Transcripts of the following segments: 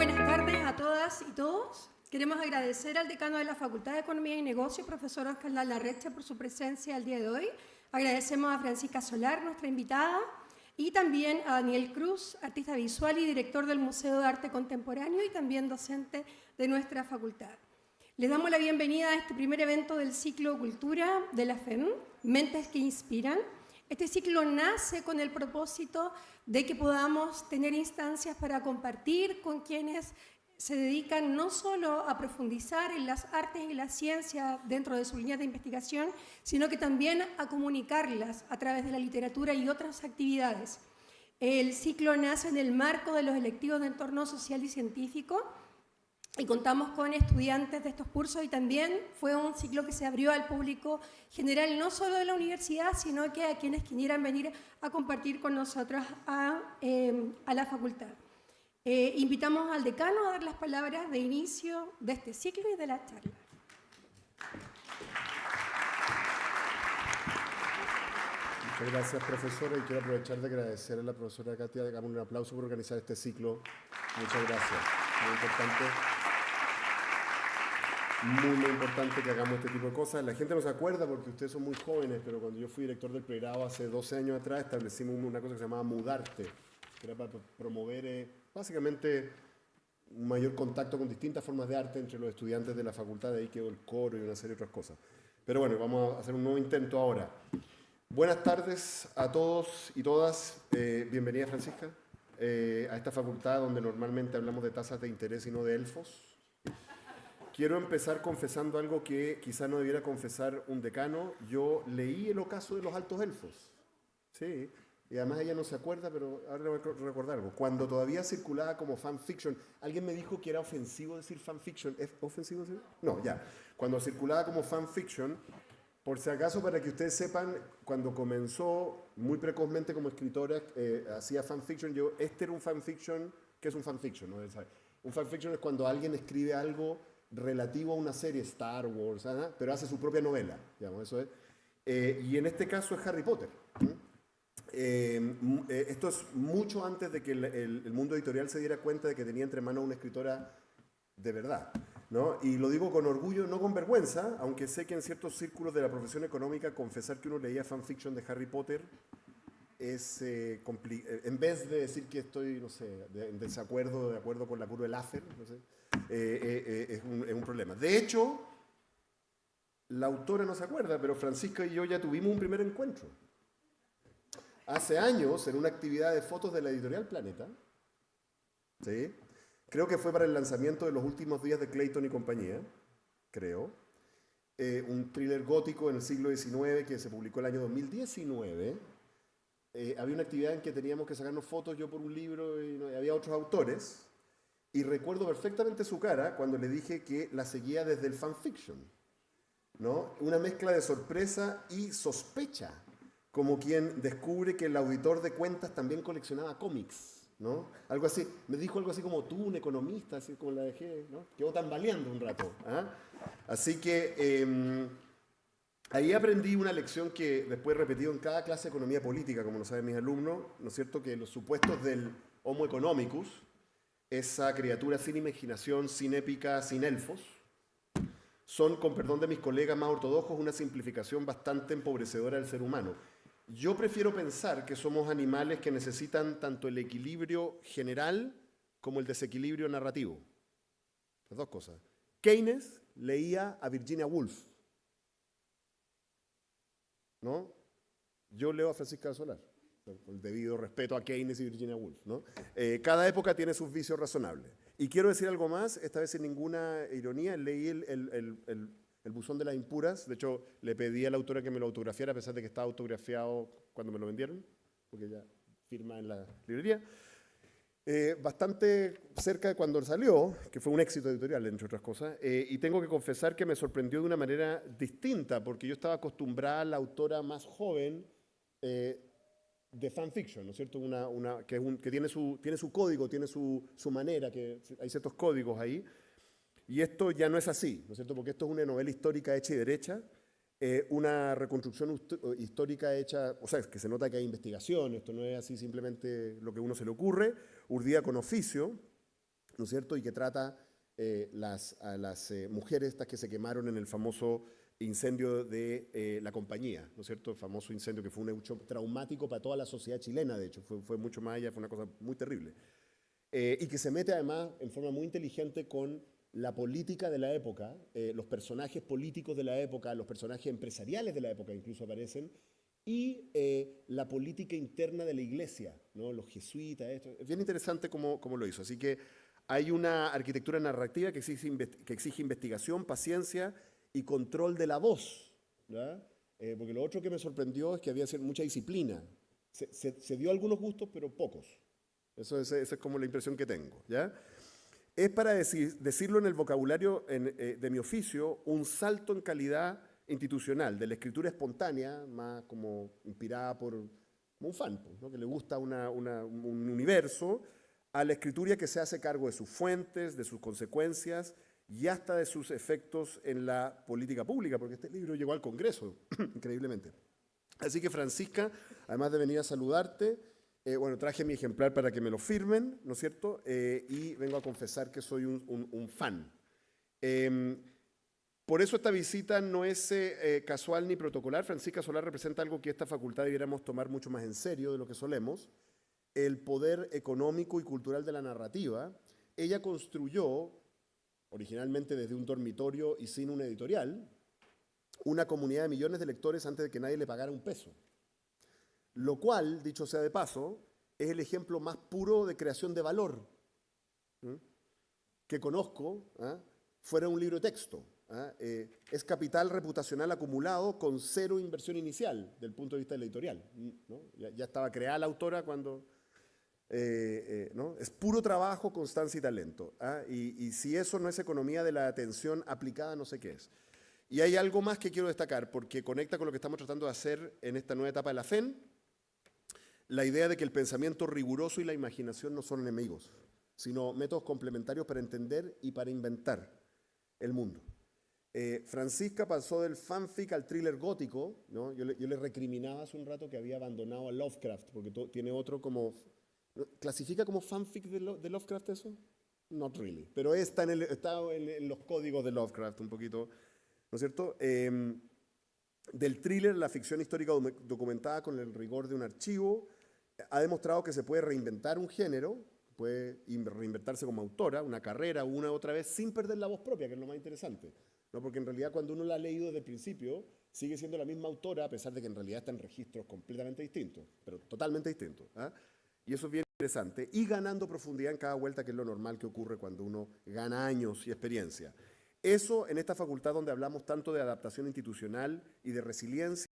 buenas tardes a todas y todos. Queremos agradecer al decano de la Facultad de Economía y Negocios, profesor Oscar Larrache, por su presencia el día de hoy. Agradecemos a Francisca Solar, nuestra invitada, y también a Daniel Cruz, artista visual y director del Museo de Arte Contemporáneo y también docente de nuestra facultad. Les damos la bienvenida a este primer evento del ciclo Cultura de la FEM, Mentes que Inspiran. Este ciclo nace con el propósito de que podamos tener instancias para compartir con quienes se dedican no solo a profundizar en las artes y la ciencia dentro de sus líneas de investigación, sino que también a comunicarlas a través de la literatura y otras actividades. El ciclo nace en el marco de los electivos de entorno social y científico y contamos con estudiantes de estos cursos y también fue un ciclo que se abrió al público general, no solo de la universidad, sino que a quienes quisieran venir a compartir con nosotros a la facultad. Invitamos al decano a dar las palabras de inicio de este ciclo y de la charla. Muchas gracias, profesora, y quiero aprovechar de agradecer a la profesora Katia, hagamos un aplauso por organizar este ciclo. Muchas gracias. Muy importante que hagamos este tipo de cosas. La gente no se acuerda porque ustedes son muy jóvenes, pero cuando yo fui director del pregrado hace 12 años atrás, establecimos una cosa que se llamaba Mudarte, que era para promover básicamente un mayor contacto con distintas formas de arte entre los estudiantes de la facultad. De ahí quedó el coro y una serie de otras cosas. Pero bueno, vamos a hacer un nuevo intento ahora. Buenas tardes a todos y todas. Bienvenida, Francisca, a esta facultad donde normalmente hablamos de tasas de interés y no de elfos. Quiero empezar confesando algo que quizá no debiera confesar un decano. Yo leí El ocaso de los altos elfos. Sí, y además ella no se acuerda, pero ahora le voy a recordar algo. Cuando todavía circulaba como fanfiction, alguien me dijo que era ofensivo decir fanfiction. ¿Es ofensivo decir? No, ya. Cuando circulaba como fanfiction, por si acaso, para que ustedes sepan, cuando comenzó muy precozmente como escritora, hacía fanfiction. Este era un fanfiction. ¿Qué es un fanfiction? ¿No? Un fanfiction es cuando alguien escribe algo relativo a una serie, Star Wars, pero hace su propia novela, digamos, eso es. Y en este caso es Harry Potter. Esto es mucho antes de que el mundo editorial se diera cuenta de que tenía entre manos una escritora de verdad, ¿no? Y lo digo con orgullo, no con vergüenza, aunque sé que en ciertos círculos de la profesión económica confesar que uno leía fanfiction de Harry Potter es en vez de decir que estoy, no sé, en desacuerdo, de acuerdo con la curva de Laffer, no sé, es un problema. De hecho, la autora no se acuerda, pero Francisca y yo ya tuvimos un primer encuentro. Hace años, en una actividad de fotos de la editorial Planeta, ¿sí? Creo que fue para el lanzamiento de Los últimos días de Clayton y compañía, creo. Un thriller gótico en el siglo XIX que se publicó el año 2019. Había una actividad en que teníamos que sacarnos fotos, yo por un libro y había otros autores. Y recuerdo perfectamente su cara cuando le dije que la seguía desde el fanfiction, ¿no? Una mezcla de sorpresa y sospecha, como quien descubre que el auditor de cuentas también coleccionaba cómics, ¿no? Algo así, me dijo algo así como tú, un economista, así como la dejé, ¿no? Quedó tambaleando un rato, ¿ah? Así que ahí aprendí una lección que después he repetido en cada clase de economía política, como lo saben mis alumnos, ¿no es cierto? Que los supuestos del Homo economicus, esa criatura sin imaginación, sin épica, sin elfos, son, con perdón de mis colegas más ortodoxos, una simplificación bastante empobrecedora del ser humano. Yo prefiero pensar que somos animales que necesitan tanto el equilibrio general como el desequilibrio narrativo. Las dos cosas. Keynes leía a Virginia Woolf, ¿no? Yo leo a Francisca Solar, con el debido respeto a Keynes y Virginia Woolf, ¿no? Cada época tiene sus vicios razonables. Y quiero decir algo más, esta vez sin ninguna ironía, leí el buzón de las impuras. De hecho, le pedí a la autora que me lo autografiara, a pesar de que estaba autografiado cuando me lo vendieron, porque ella firma en la librería. Bastante cerca de cuando salió, que fue un éxito editorial, entre otras cosas, y tengo que confesar que me sorprendió de una manera distinta, porque yo estaba acostumbrada a la autora más joven de fanfiction, ¿no es cierto? Que tiene su código, tiene su manera, que hay ciertos códigos ahí, y esto ya no es así, ¿no es cierto? Porque esto es una novela histórica hecha y derecha, una reconstrucción histórica hecha, o sea, que se nota que hay investigación, esto no es así simplemente lo que a uno se le ocurre, urdida con oficio, ¿no es cierto? Y que trata a las mujeres estas que se quemaron en el famoso incendio de la compañía, ¿no es cierto? El famoso incendio que fue un hecho traumático para toda la sociedad chilena, de hecho, fue mucho más allá, fue una cosa muy terrible. Y que se mete además en forma muy inteligente con la política de la época, los personajes políticos de la época, los personajes empresariales de la época incluso aparecen, y la política interna de la iglesia, ¿no? Los jesuitas, esto. Es bien interesante cómo lo hizo. Así que hay una arquitectura narrativa que exige investigación, paciencia y control de la voz, ¿verdad? Porque lo otro que me sorprendió es que había mucha disciplina. Se dio algunos gustos, pero pocos. Esa es como la impresión que tengo, ¿ya? Es para decirlo en el vocabulario de mi oficio, un salto en calidad institucional, de la escritura espontánea, más como inspirada por un fan, ¿no? Que le gusta un universo, a la escritura que se hace cargo de sus fuentes, de sus consecuencias y hasta de sus efectos en la política pública, porque este libro llegó al Congreso, increíblemente. Así que, Francisca, además de venir a saludarte, bueno, traje mi ejemplar para que me lo firmen, ¿no es cierto? Y vengo a confesar que soy un fan. Por eso esta visita no es casual ni protocolar. Francisca Solar representa algo que esta facultad debiéramos tomar mucho más en serio de lo que solemos, el poder económico y cultural de la narrativa. Ella construyó, originalmente desde un dormitorio y sin una editorial, una comunidad de millones de lectores antes de que nadie le pagara un peso. Lo cual, dicho sea de paso, es el ejemplo más puro de creación de valor que conozco, fuera un libro de texto. Es capital reputacional acumulado con cero inversión inicial del punto de vista de la editorial, ¿no? Ya estaba creada la autora cuando... ¿no? Es puro trabajo, constancia y talento. Y si eso no es economía de la atención aplicada, no sé qué es. Y hay algo más que quiero destacar, porque conecta con lo que estamos tratando de hacer en esta nueva etapa de la FEN, la idea de que el pensamiento riguroso y la imaginación no son enemigos, sino métodos complementarios para entender y para inventar el mundo. Francisca pasó del fanfic al thriller gótico, ¿no? Yo le recriminaba hace un rato que había abandonado a Lovecraft, porque tiene otro como... ¿Clasifica como fanfic de Lovecraft eso? Not really, pero está en los códigos de Lovecraft un poquito, ¿no es cierto? Del thriller, la ficción histórica documentada con el rigor de un archivo, ha demostrado que se puede reinventar un género, puede reinventarse como autora, una carrera, una u otra vez, sin perder la voz propia, que es lo más interesante, ¿no? Porque en realidad cuando uno la ha leído desde el principio, sigue siendo la misma autora, a pesar de que en realidad está en registros completamente distintos, pero totalmente distintos. Y eso es bien interesante, y ganando profundidad en cada vuelta, que es lo normal que ocurre cuando uno gana años y experiencia. Eso en esta facultad donde hablamos tanto de adaptación institucional y de resiliencia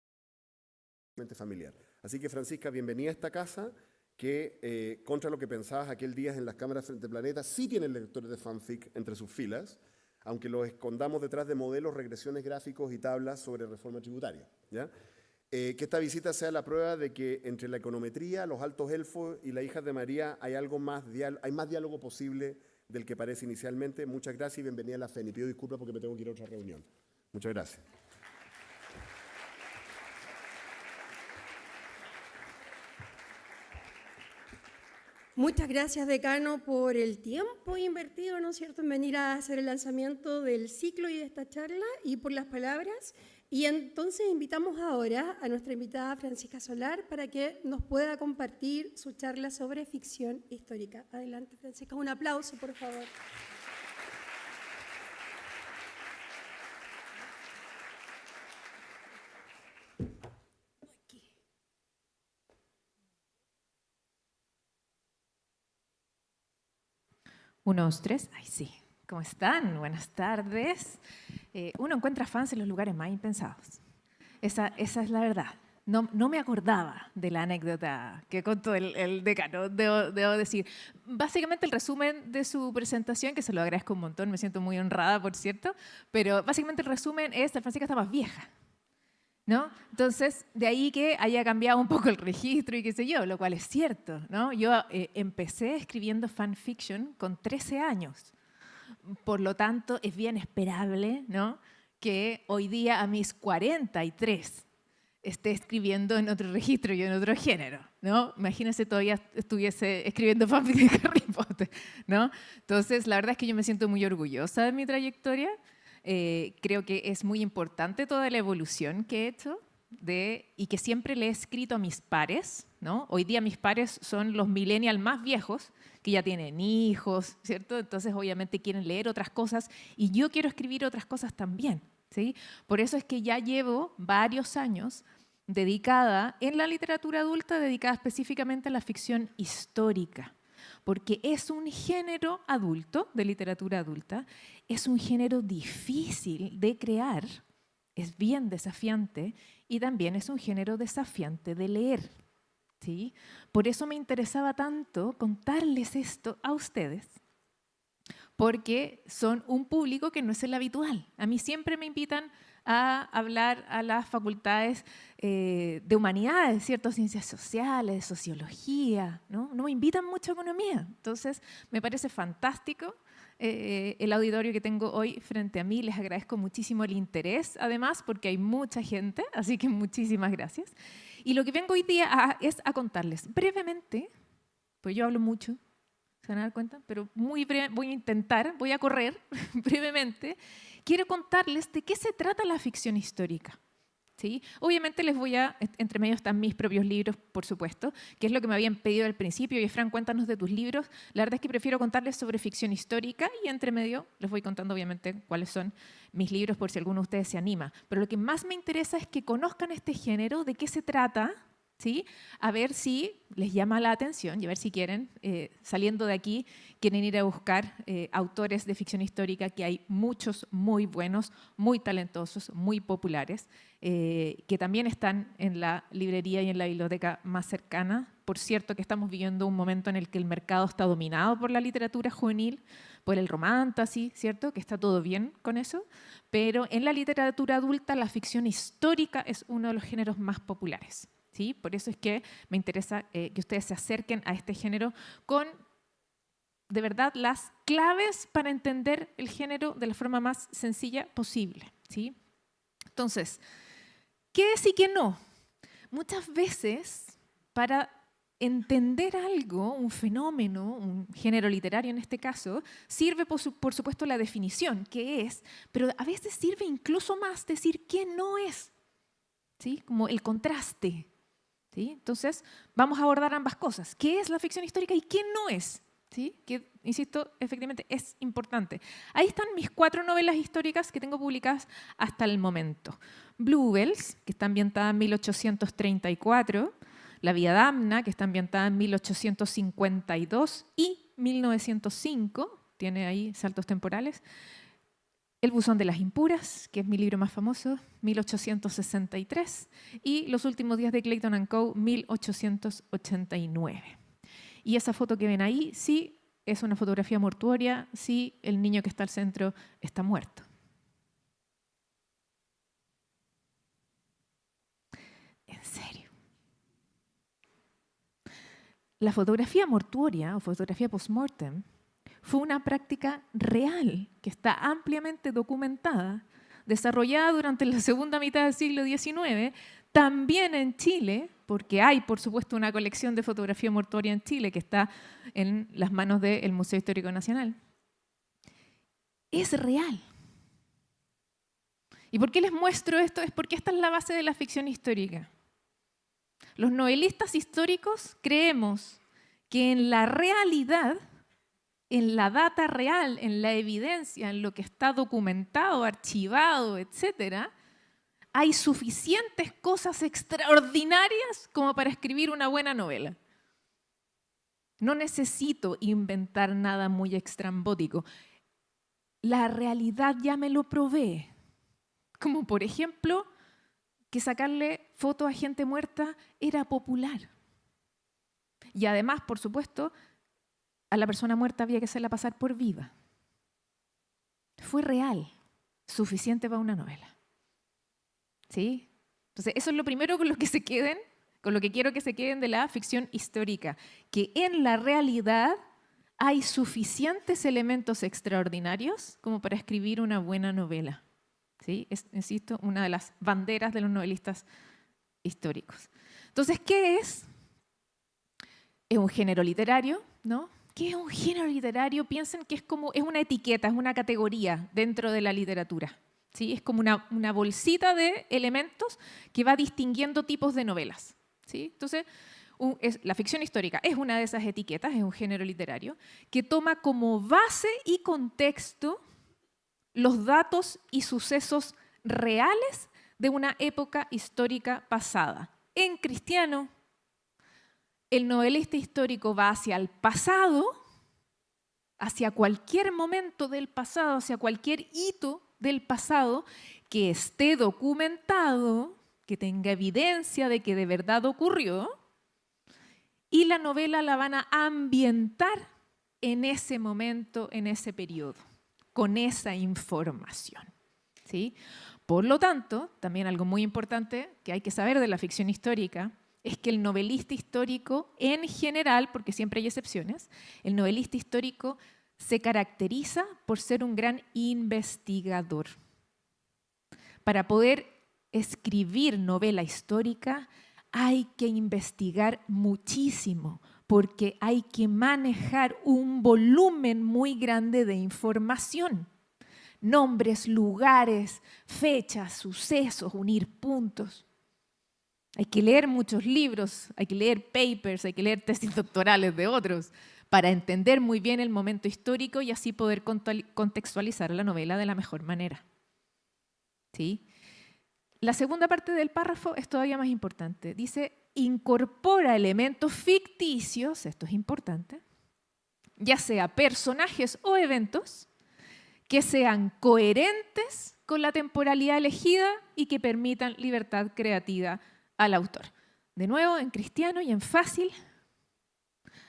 familiar. Así que, Francisca, bienvenida a esta casa que, contra lo que pensabas aquel día en las cámaras frente al planeta, sí tiene lectores de fanfic entre sus filas, aunque los escondamos detrás de modelos, regresiones gráficos y tablas sobre reforma tributaria, ¿ya? Que esta visita sea la prueba de que entre la econometría, los altos elfos y las hijas de María hay más diálogo posible del que parece inicialmente. Muchas gracias y bienvenida a la FEN. Y pido disculpas porque me tengo que ir a otra reunión. Muchas gracias. Muchas gracias, decano, por el tiempo invertido, ¿no es cierto?, en venir a hacer el lanzamiento del ciclo y de esta charla, y por las palabras. Y entonces invitamos ahora a nuestra invitada Francisca Solar para que nos pueda compartir su charla sobre ficción histórica. Adelante, Francisca. Un aplauso, por favor. Uno, dos, tres. Ay, sí. ¿Cómo están? Buenas tardes. Uno encuentra fans en los lugares más impensados. Esa es la verdad. No me acordaba de la anécdota que contó el decano, debo decir. Básicamente el resumen de su presentación, que se lo agradezco un montón, me siento muy honrada, por cierto, pero básicamente el resumen es que Francisca está más vieja, ¿no? Entonces, de ahí que haya cambiado un poco el registro y qué sé yo, lo cual es cierto, ¿no? Yo empecé escribiendo fanfiction con 13 años. Por lo tanto, es bien esperable, ¿no?, que hoy día, a mis 43, esté escribiendo en otro registro y en otro género, ¿no? Imagínense todavía estuviese escribiendo fanfic de Harry Potter, ¿no? Entonces, la verdad es que yo me siento muy orgullosa de mi trayectoria. Creo que es muy importante toda la evolución que he hecho y que siempre le he escrito a mis pares, ¿no? Hoy día mis pares son los millennials más viejos, que ya tienen hijos, ¿cierto? Entonces, obviamente, quieren leer otras cosas y yo quiero escribir otras cosas también, ¿sí? Por eso es que ya llevo varios años dedicada en la literatura adulta, dedicada específicamente a la ficción histórica, porque es un género adulto, de literatura adulta, es un género difícil de crear, es bien desafiante y también es un género desafiante de leer, ¿sí? Por eso me interesaba tanto contarles esto a ustedes, porque son un público que no es el habitual. A mí siempre me invitan a hablar a las facultades de humanidades, ¿cierto? Ciencias sociales, de sociología, ¿no? No me invitan mucho a economía. Entonces, me parece fantástico el auditorio que tengo hoy frente a mí. Les agradezco muchísimo el interés, además, porque hay mucha gente, así que muchísimas gracias. Y lo que vengo hoy día es a contarles brevemente, pues yo hablo mucho, se van a dar cuenta, pero muy breve, voy a correr brevemente. Quiero contarles de qué se trata la ficción histórica, ¿sí? Obviamente entre medio están mis propios libros, por supuesto, que es lo que me habían pedido al principio. Y Fran, cuéntanos de tus libros. La verdad es que prefiero contarles sobre ficción histórica y entre medio les voy contando obviamente cuáles son mis libros por si alguno de ustedes se anima. Pero lo que más me interesa es que conozcan este género, de qué se trata, ¿sí? A ver si les llama la atención y a ver si quieren, saliendo de aquí, quieren ir a buscar autores de ficción histórica, que hay muchos muy buenos, muy talentosos, muy populares, que también están en la librería y en la biblioteca más cercana. Por cierto, que estamos viviendo un momento en el que el mercado está dominado por la literatura juvenil, por el romantasy, ¿cierto? Que está todo bien con eso, pero en la literatura adulta la ficción histórica es uno de los géneros más populares. ¿Sí? Por eso es que me interesa que ustedes se acerquen a este género con, de verdad, las claves para entender el género de la forma más sencilla posible, ¿sí? Entonces, ¿qué es y qué no? Muchas veces, para entender algo, un fenómeno, un género literario en este caso, sirve, por supuesto, la definición, qué es, pero a veces sirve incluso más decir qué no es, ¿sí? Como el contraste. ¿Sí? Entonces, vamos a abordar ambas cosas. ¿Qué es la ficción histórica y qué no es? ¿Sí? Que, insisto, efectivamente es importante. Ahí están mis 4 novelas históricas que tengo publicadas hasta el momento. Bluebells, que está ambientada en 1834, La Vía Damna, que está ambientada en 1852 y 1905, tiene ahí saltos temporales. El buzón de las impuras, que es mi libro más famoso, 1863, y Los últimos días de Clayton & Co., 1889. Y esa foto que ven ahí, sí, es una fotografía mortuoria, sí, el niño que está al centro está muerto. En serio. La fotografía mortuoria o fotografía post-mortem fue una práctica real que está ampliamente documentada, desarrollada durante la segunda mitad del siglo XIX, también en Chile, porque hay, por supuesto, una colección de fotografía mortuoria en Chile que está en las manos del Museo Histórico Nacional. Es real. ¿Y por qué les muestro esto? Es porque esta es la base de la ficción histórica. Los novelistas históricos creemos que en la realidad, en la data real, en la evidencia, en lo que está documentado, archivado, etc., hay suficientes cosas extraordinarias como para escribir una buena novela. No necesito inventar nada muy extrambótico. La realidad ya me lo provee. Como por ejemplo, que sacarle fotos a gente muerta era popular. Y además, por supuesto, a la persona muerta había que hacerla pasar por viva. Fue real, suficiente para una novela. ¿Sí? Entonces, eso es lo primero con lo que se queden, con lo que quiero que se queden de la ficción histórica, que en la realidad hay suficientes elementos extraordinarios como para escribir una buena novela. ¿Sí? Es, insisto, una de las banderas de los novelistas históricos. Entonces, ¿qué es? Es un género literario, ¿no? ¿Qué es un género literario? Piensen que es una etiqueta, es una categoría dentro de la literatura, ¿sí? Es como una bolsita de elementos que va distinguiendo tipos de novelas, ¿sí? Entonces, la ficción histórica es una de esas etiquetas, es un género literario, que toma como base y contexto los datos y sucesos reales de una época histórica pasada. En cristiano, el novelista histórico va hacia el pasado, hacia cualquier momento del pasado, hacia cualquier hito del pasado que esté documentado, que tenga evidencia de que de verdad ocurrió, y la novela la van a ambientar en ese momento, en ese periodo, con esa información, ¿sí? Por lo tanto, también algo muy importante que hay que saber de la ficción histórica es que el novelista histórico, en general, porque siempre hay excepciones, el novelista histórico se caracteriza por ser un gran investigador. Para poder escribir novela histórica hay que investigar muchísimo, porque hay que manejar un volumen muy grande de información. Nombres, lugares, fechas, sucesos, unir puntos. Hay que leer muchos libros, hay que leer papers, hay que leer tesis doctorales de otros para entender muy bien el momento histórico y así poder contextualizar la novela de la mejor manera. ¿Sí? La segunda parte del párrafo es todavía más importante. Dice, incorpora elementos ficticios, esto es importante, ya sea personajes o eventos, que sean coherentes con la temporalidad elegida y que permitan libertad creativa al autor. De nuevo, en cristiano y en fácil,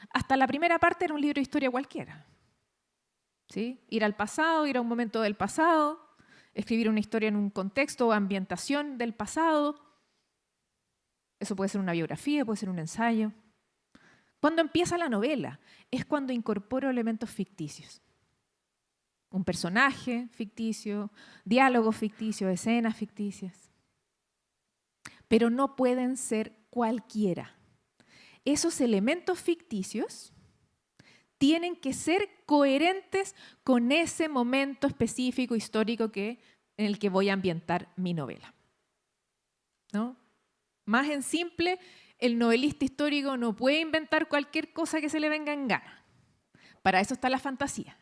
hasta la primera parte era un libro de historia cualquiera. ¿Sí? Ir al pasado, ir a un momento del pasado, escribir una historia en un contexto o ambientación del pasado. Eso puede ser una biografía, puede ser un ensayo. Cuando empieza la novela es cuando incorporo elementos ficticios. Un personaje ficticio, diálogos ficticios, escenas ficticias. Pero no pueden ser cualquiera. Esos elementos ficticios tienen que ser coherentes con ese momento específico histórico en el que voy a ambientar mi novela. ¿No? Más en simple, el novelista histórico no puede inventar cualquier cosa que se le venga en gana. Para eso está la fantasía.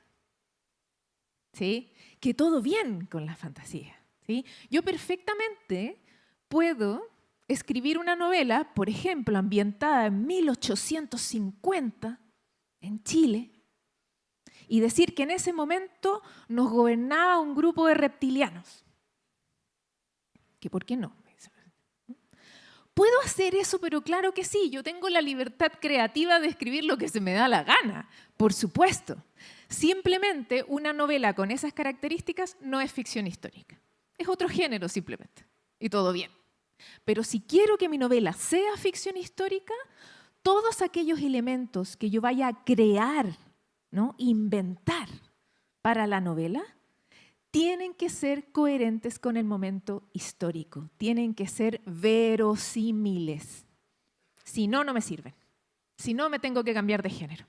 ¿Sí? Que todo bien con la fantasía. ¿Sí? Yo perfectamente puedo escribir una novela, por ejemplo, ambientada en 1850 en Chile, y decir que en ese momento nos gobernaba un grupo de reptilianos. ¿Que por qué no? ¿Puedo hacer eso? Pero claro que sí, yo tengo la libertad creativa de escribir lo que se me da la gana, por supuesto. Simplemente una novela con esas características no es ficción histórica. Es otro género simplemente, y todo bien. Pero si quiero que mi novela sea ficción histórica, todos aquellos elementos que yo vaya a crear, ¿no? Inventar para la novela, tienen que ser coherentes con el momento histórico, tienen que ser verosímiles. Si no, no me sirven. Si no, me tengo que cambiar de género.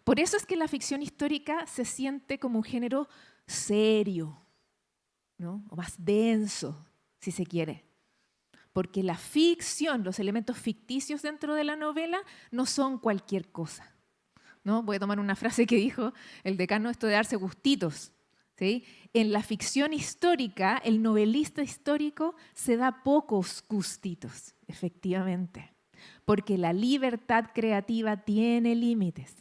Por eso es que la ficción histórica se siente como un género serio, ¿no? O más denso, si se quiere. Porque la ficción, los elementos ficticios dentro de la novela no son cualquier cosa, ¿no? Voy a tomar una frase que dijo el decano, esto de darse gustitos, ¿sí? En la ficción histórica, el novelista histórico se da pocos gustitos, efectivamente, porque la libertad creativa tiene límites,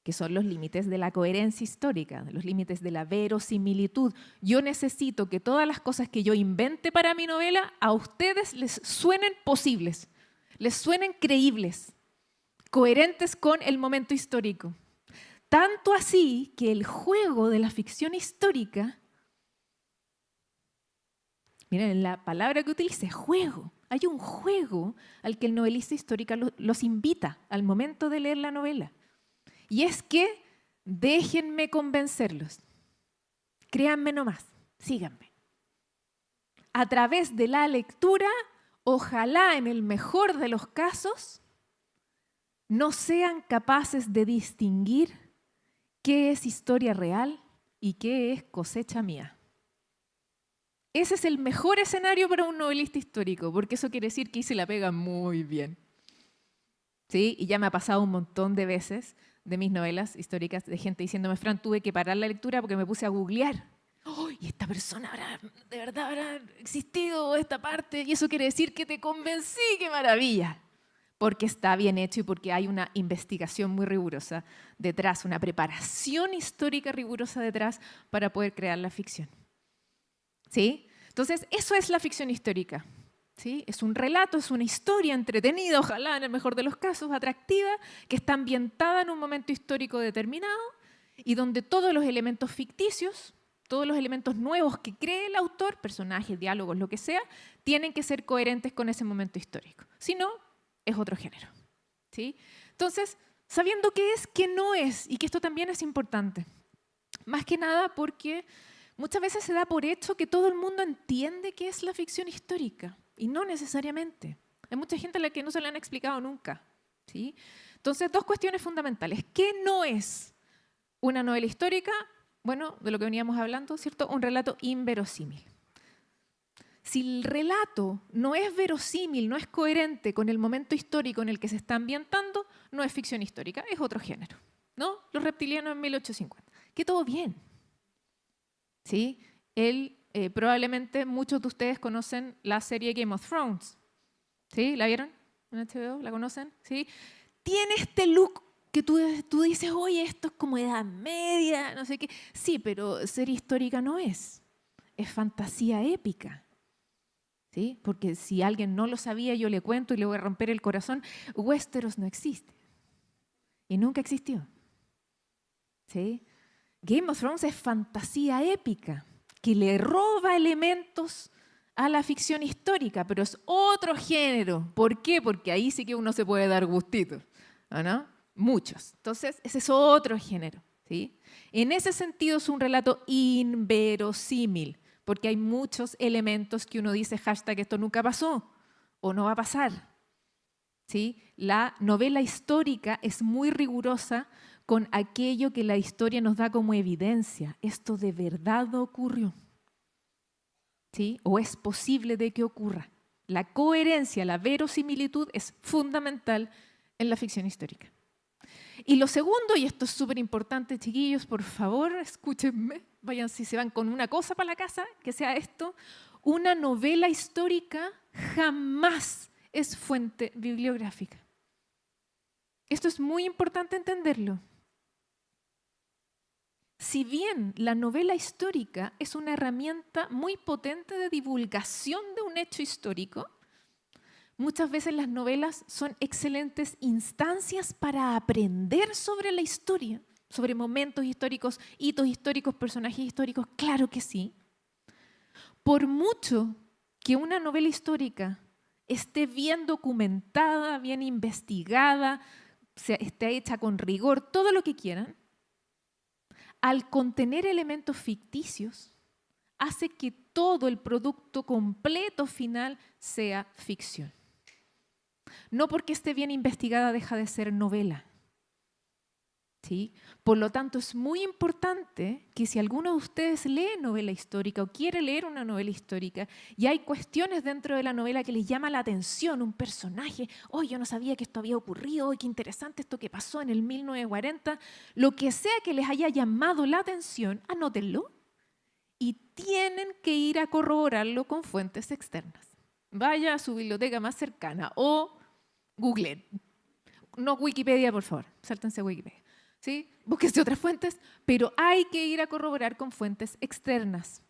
que son los límites de la coherencia histórica, los límites de la verosimilitud. Yo necesito que todas las cosas que yo invente para mi novela a ustedes les suenen posibles, les suenen creíbles, coherentes con el momento histórico. Tanto así que el juego de la ficción histórica, miren la palabra que utilice, juego. Hay un juego al que el novelista histórico los invita al momento de leer la novela. Y es que déjenme convencerlos. Créanme nomás, síganme. A través de la lectura, ojalá en el mejor de los casos no sean capaces de distinguir qué es historia real y qué es cosecha mía. Ese es el mejor escenario para un novelista histórico, porque eso quiere decir que hice la pega muy bien. ¿Sí? Y ya me ha pasado un montón de veces de mis novelas históricas de gente diciéndome, Fran, tuve que parar la lectura porque me puse a googlear. Oh, ¿y esta persona de verdad habrá existido esta parte? Y eso quiere decir que te convencí, ¡qué maravilla! Porque está bien hecho y porque hay una investigación muy rigurosa detrás, una preparación histórica rigurosa detrás para poder crear la ficción. ¿Sí? Entonces, eso es la ficción histórica. ¿Sí? Es un relato, es una historia entretenida, ojalá en el mejor de los casos, atractiva, que está ambientada en un momento histórico determinado y donde todos los elementos ficticios, todos los elementos nuevos que cree el autor, personajes, diálogos, lo que sea, tienen que ser coherentes con ese momento histórico. Si no, es otro género. ¿Sí? Entonces, sabiendo qué es, qué no es, y que esto también es importante, más que nada porque muchas veces se da por hecho que todo el mundo entiende qué es la ficción histórica. Y no necesariamente. Hay mucha gente a la que no se le han explicado nunca. ¿Sí? Entonces, dos cuestiones fundamentales. ¿Qué no es una novela histórica? Bueno, de lo que veníamos hablando, ¿cierto? Un relato inverosímil. Si el relato no es verosímil, no es coherente con el momento histórico en el que se está ambientando, no es ficción histórica, es otro género. ¿No? Los reptilianos en 1850. Que todo bien. ¿Sí? Probablemente muchos de ustedes conocen la serie Game of Thrones. ¿Sí? ¿La vieron en HBO? ¿La conocen? ¿Sí? Tiene este look que tú dices, oye, esto es como Edad Media, no sé qué. Sí, pero serie histórica no es. Es fantasía épica. ¿Sí? Porque si alguien no lo sabía, yo le cuento y le voy a romper el corazón. Westeros no existe. Y nunca existió. ¿Sí? Game of Thrones es fantasía épica, que le roba elementos a la ficción histórica, pero es otro género. ¿Por qué? Porque ahí sí que uno se puede dar gustitos, ¿no? Muchos. Entonces, ese es otro género. ¿Sí? En ese sentido es un relato inverosímil, porque hay muchos elementos que uno dice, hashtag, esto nunca pasó o no va a pasar. ¿Sí? La novela histórica es muy rigurosa con aquello que la historia nos da como evidencia. Esto de verdad ocurrió. ¿Sí? O es posible de que ocurra. La coherencia, la verosimilitud es fundamental en la ficción histórica. Y lo segundo, y esto es súper importante, chiquillos, por favor, escúchenme, vayan si se van con una cosa para la casa, que sea esto, una novela histórica jamás es fuente bibliográfica. Esto es muy importante entenderlo. Si bien la novela histórica es una herramienta muy potente de divulgación de un hecho histórico, muchas veces las novelas son excelentes instancias para aprender sobre la historia, sobre momentos históricos, hitos históricos, personajes históricos, claro que sí. Por mucho que una novela histórica esté bien documentada, bien investigada, esté hecha con rigor, todo lo que quieran, al contener elementos ficticios, hace que todo el producto completo final sea ficción. No porque esté bien investigada deja de ser novela. ¿Sí? Por lo tanto, es muy importante que si alguno de ustedes lee novela histórica o quiere leer una novela histórica y hay cuestiones dentro de la novela que les llama la atención, un personaje, oh, yo no sabía que esto había ocurrido, oh, qué interesante esto que pasó en el 1940, lo que sea que les haya llamado la atención, anótenlo y tienen que ir a corroborarlo con fuentes externas. Vaya a su biblioteca más cercana o Google. No Wikipedia, por favor, sáltense a Wikipedia. ¿Sí? Búsquense otras fuentes, pero hay que ir a corroborar con fuentes externas.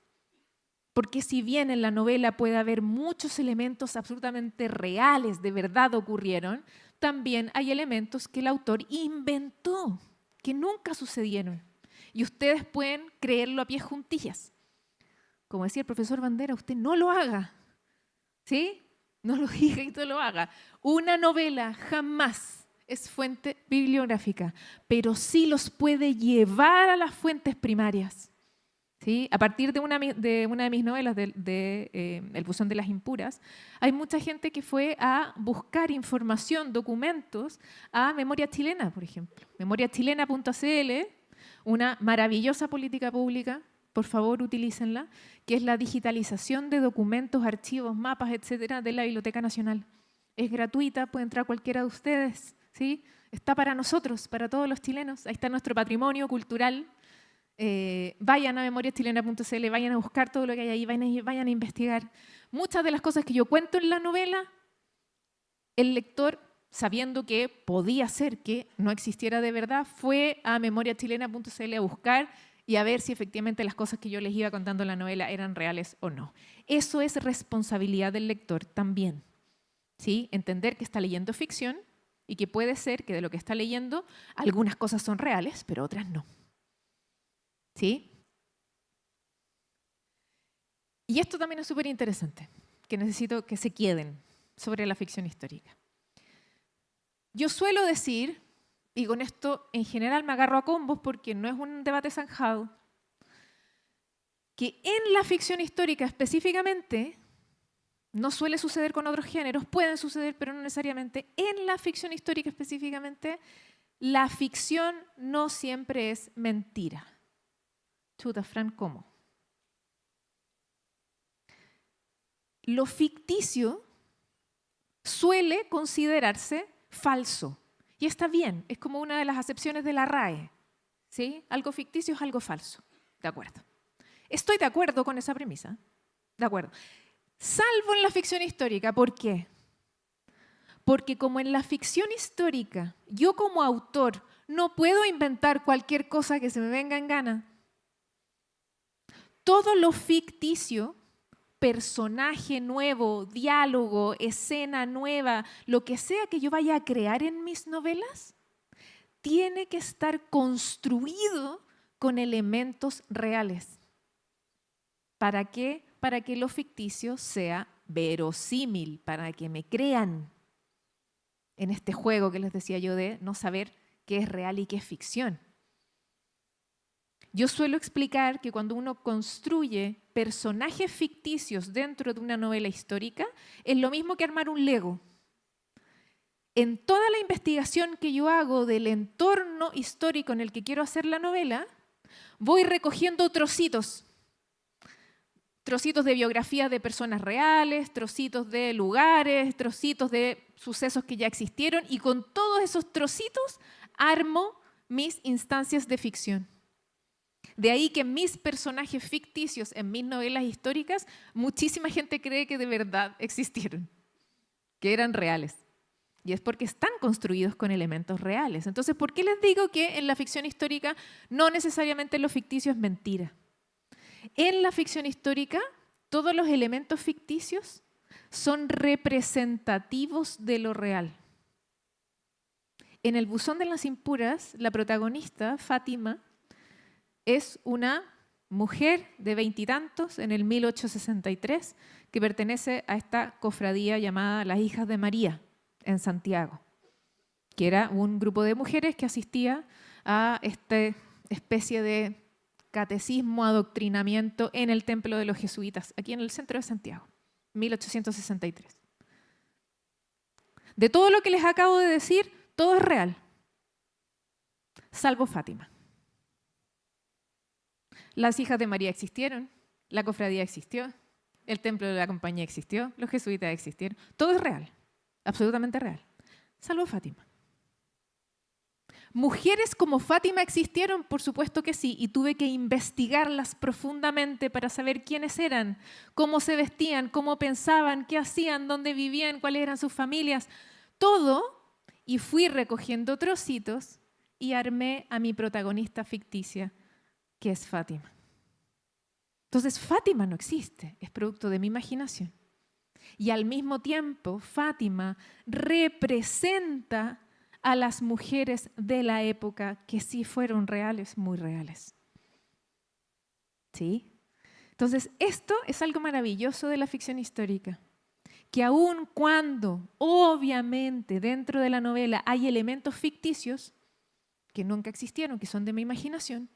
Porque si bien en la novela puede haber muchos elementos absolutamente reales, de verdad ocurrieron, también hay elementos que el autor inventó, que nunca sucedieron. Y ustedes pueden creerlo a pies juntillas. Como decía el profesor Bandera, usted no lo haga. ¿Sí? No lo diga y no lo haga. Una novela jamás es fuente bibliográfica, pero sí los puede llevar a las fuentes primarias. ¿sí? A partir de una de mis novelas, El buzón de las impuras, hay mucha gente que fue a buscar información, documentos, a Memoria Chilena, por ejemplo. memoriachilena.cl, una maravillosa política pública, por favor utilícenla, que es la digitalización de documentos, archivos, mapas, etcétera, de la Biblioteca Nacional. Es gratuita, puede entrar cualquiera de ustedes, ¿sí? Está para nosotros, para todos los chilenos. Ahí está nuestro patrimonio cultural. Vayan a memoriachilena.cl, vayan a buscar todo lo que hay ahí, vayan a investigar. Muchas de las cosas que yo cuento en la novela, el lector, sabiendo que podía ser que no existiera de verdad, fue a memoriachilena.cl a buscar y a ver si efectivamente las cosas que yo les iba contando en la novela eran reales o no. Eso es responsabilidad del lector también, ¿sí? Entender que está leyendo ficción y que puede ser que de lo que está leyendo algunas cosas son reales, pero otras no. ¿Sí? Y esto también es súper interesante, que necesito que se queden sobre la ficción histórica. Yo suelo decir, y con esto en general me agarro a combos porque no es un debate zanjado, que en la ficción histórica específicamente, no suele suceder con otros géneros, pueden suceder, pero no necesariamente, en la ficción histórica específicamente, la ficción no siempre es mentira. Chuta, Fran, ¿cómo? Lo ficticio suele considerarse falso. Y está bien, es como una de las acepciones de la RAE. ¿Sí? Algo ficticio es algo falso. De acuerdo. Estoy de acuerdo con esa premisa. De acuerdo. Salvo en la ficción histórica. ¿Por qué? Porque como en la ficción histórica, yo como autor no puedo inventar cualquier cosa que se me venga en gana. Todo lo ficticio, personaje nuevo, diálogo, escena nueva, lo que sea que yo vaya a crear en mis novelas, tiene que estar construido con elementos reales. ¿Para qué? Para que lo ficticio sea verosímil, para que me crean en este juego que les decía yo de no saber qué es real y qué es ficción. Yo suelo explicar que cuando uno construye personajes ficticios dentro de una novela histórica, es lo mismo que armar un Lego. En toda la investigación que yo hago del entorno histórico en el que quiero hacer la novela, voy recogiendo trocitos. Trocitos de biografías de personas reales, trocitos de lugares, trocitos de sucesos que ya existieron, y con todos esos trocitos armo mis instancias de ficción. De ahí que mis personajes ficticios en mis novelas históricas, muchísima gente cree que de verdad existieron, que eran reales. Y es porque están construidos con elementos reales. Entonces, ¿por qué les digo que en la ficción histórica no necesariamente lo ficticio es mentira? En la ficción histórica, todos los elementos ficticios son representativos de lo real. En El buzón de las impuras, la protagonista, Fátima, es una mujer de 20 y tantos en el 1863 que pertenece a esta cofradía llamada Las Hijas de María en Santiago, que era un grupo de mujeres que asistía a esta especie de catecismo, adoctrinamiento en el templo de los jesuitas, aquí en el centro de Santiago, 1863. De todo lo que les acabo de decir, todo es real, salvo Fátima. Las Hijas de María existieron, la cofradía existió, el templo de la compañía existió, los jesuitas existieron. Todo es real, absolutamente real, salvo Fátima. ¿Mujeres como Fátima existieron? Por supuesto que sí, y tuve que investigarlas profundamente para saber quiénes eran, cómo se vestían, cómo pensaban, qué hacían, dónde vivían, cuáles eran sus familias. Todo, y fui recogiendo trocitos y armé a mi protagonista ficticia, que es Fátima. Entonces, Fátima no existe, es producto de mi imaginación. Y al mismo tiempo, Fátima representa a las mujeres de la época que sí fueron reales, muy reales. ¿Sí? Entonces, esto es algo maravilloso de la ficción histórica, que aun cuando, obviamente, dentro de la novela hay elementos ficticios que nunca existieron, que son de mi imaginación,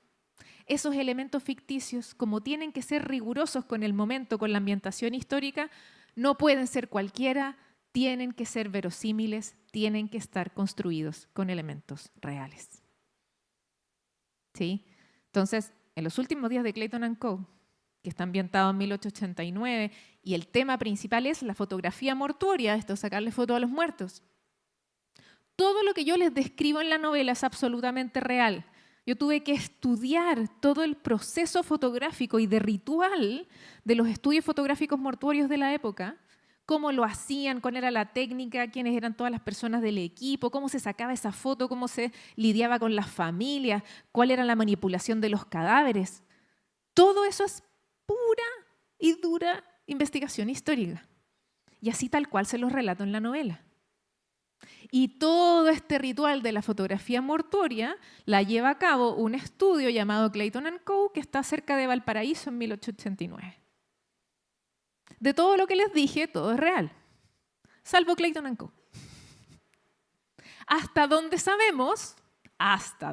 esos elementos ficticios, como tienen que ser rigurosos con el momento, con la ambientación histórica, no pueden ser cualquiera, tienen que ser verosímiles, tienen que estar construidos con elementos reales. ¿Sí? Entonces, en los últimos días de Clayton & Co., que está ambientado en 1889, y el tema principal es la fotografía mortuoria, esto es sacarle fotos a los muertos. Todo lo que yo les describo en la novela es absolutamente real. Yo tuve que estudiar todo el proceso fotográfico y de ritual de los estudios fotográficos mortuorios de la época, cómo lo hacían, cuál era la técnica, quiénes eran todas las personas del equipo, cómo se sacaba esa foto, cómo se lidiaba con las familias, cuál era la manipulación de los cadáveres. Todo eso es pura y dura investigación histórica. Y así tal cual se los relato en la novela. Y todo este ritual de la fotografía mortuoria la lleva a cabo un estudio llamado Clayton & Co., que está cerca de Valparaíso en 1889. De todo lo que les dije, todo es real, salvo Clayton & Co. Hasta donde sabemos, hasta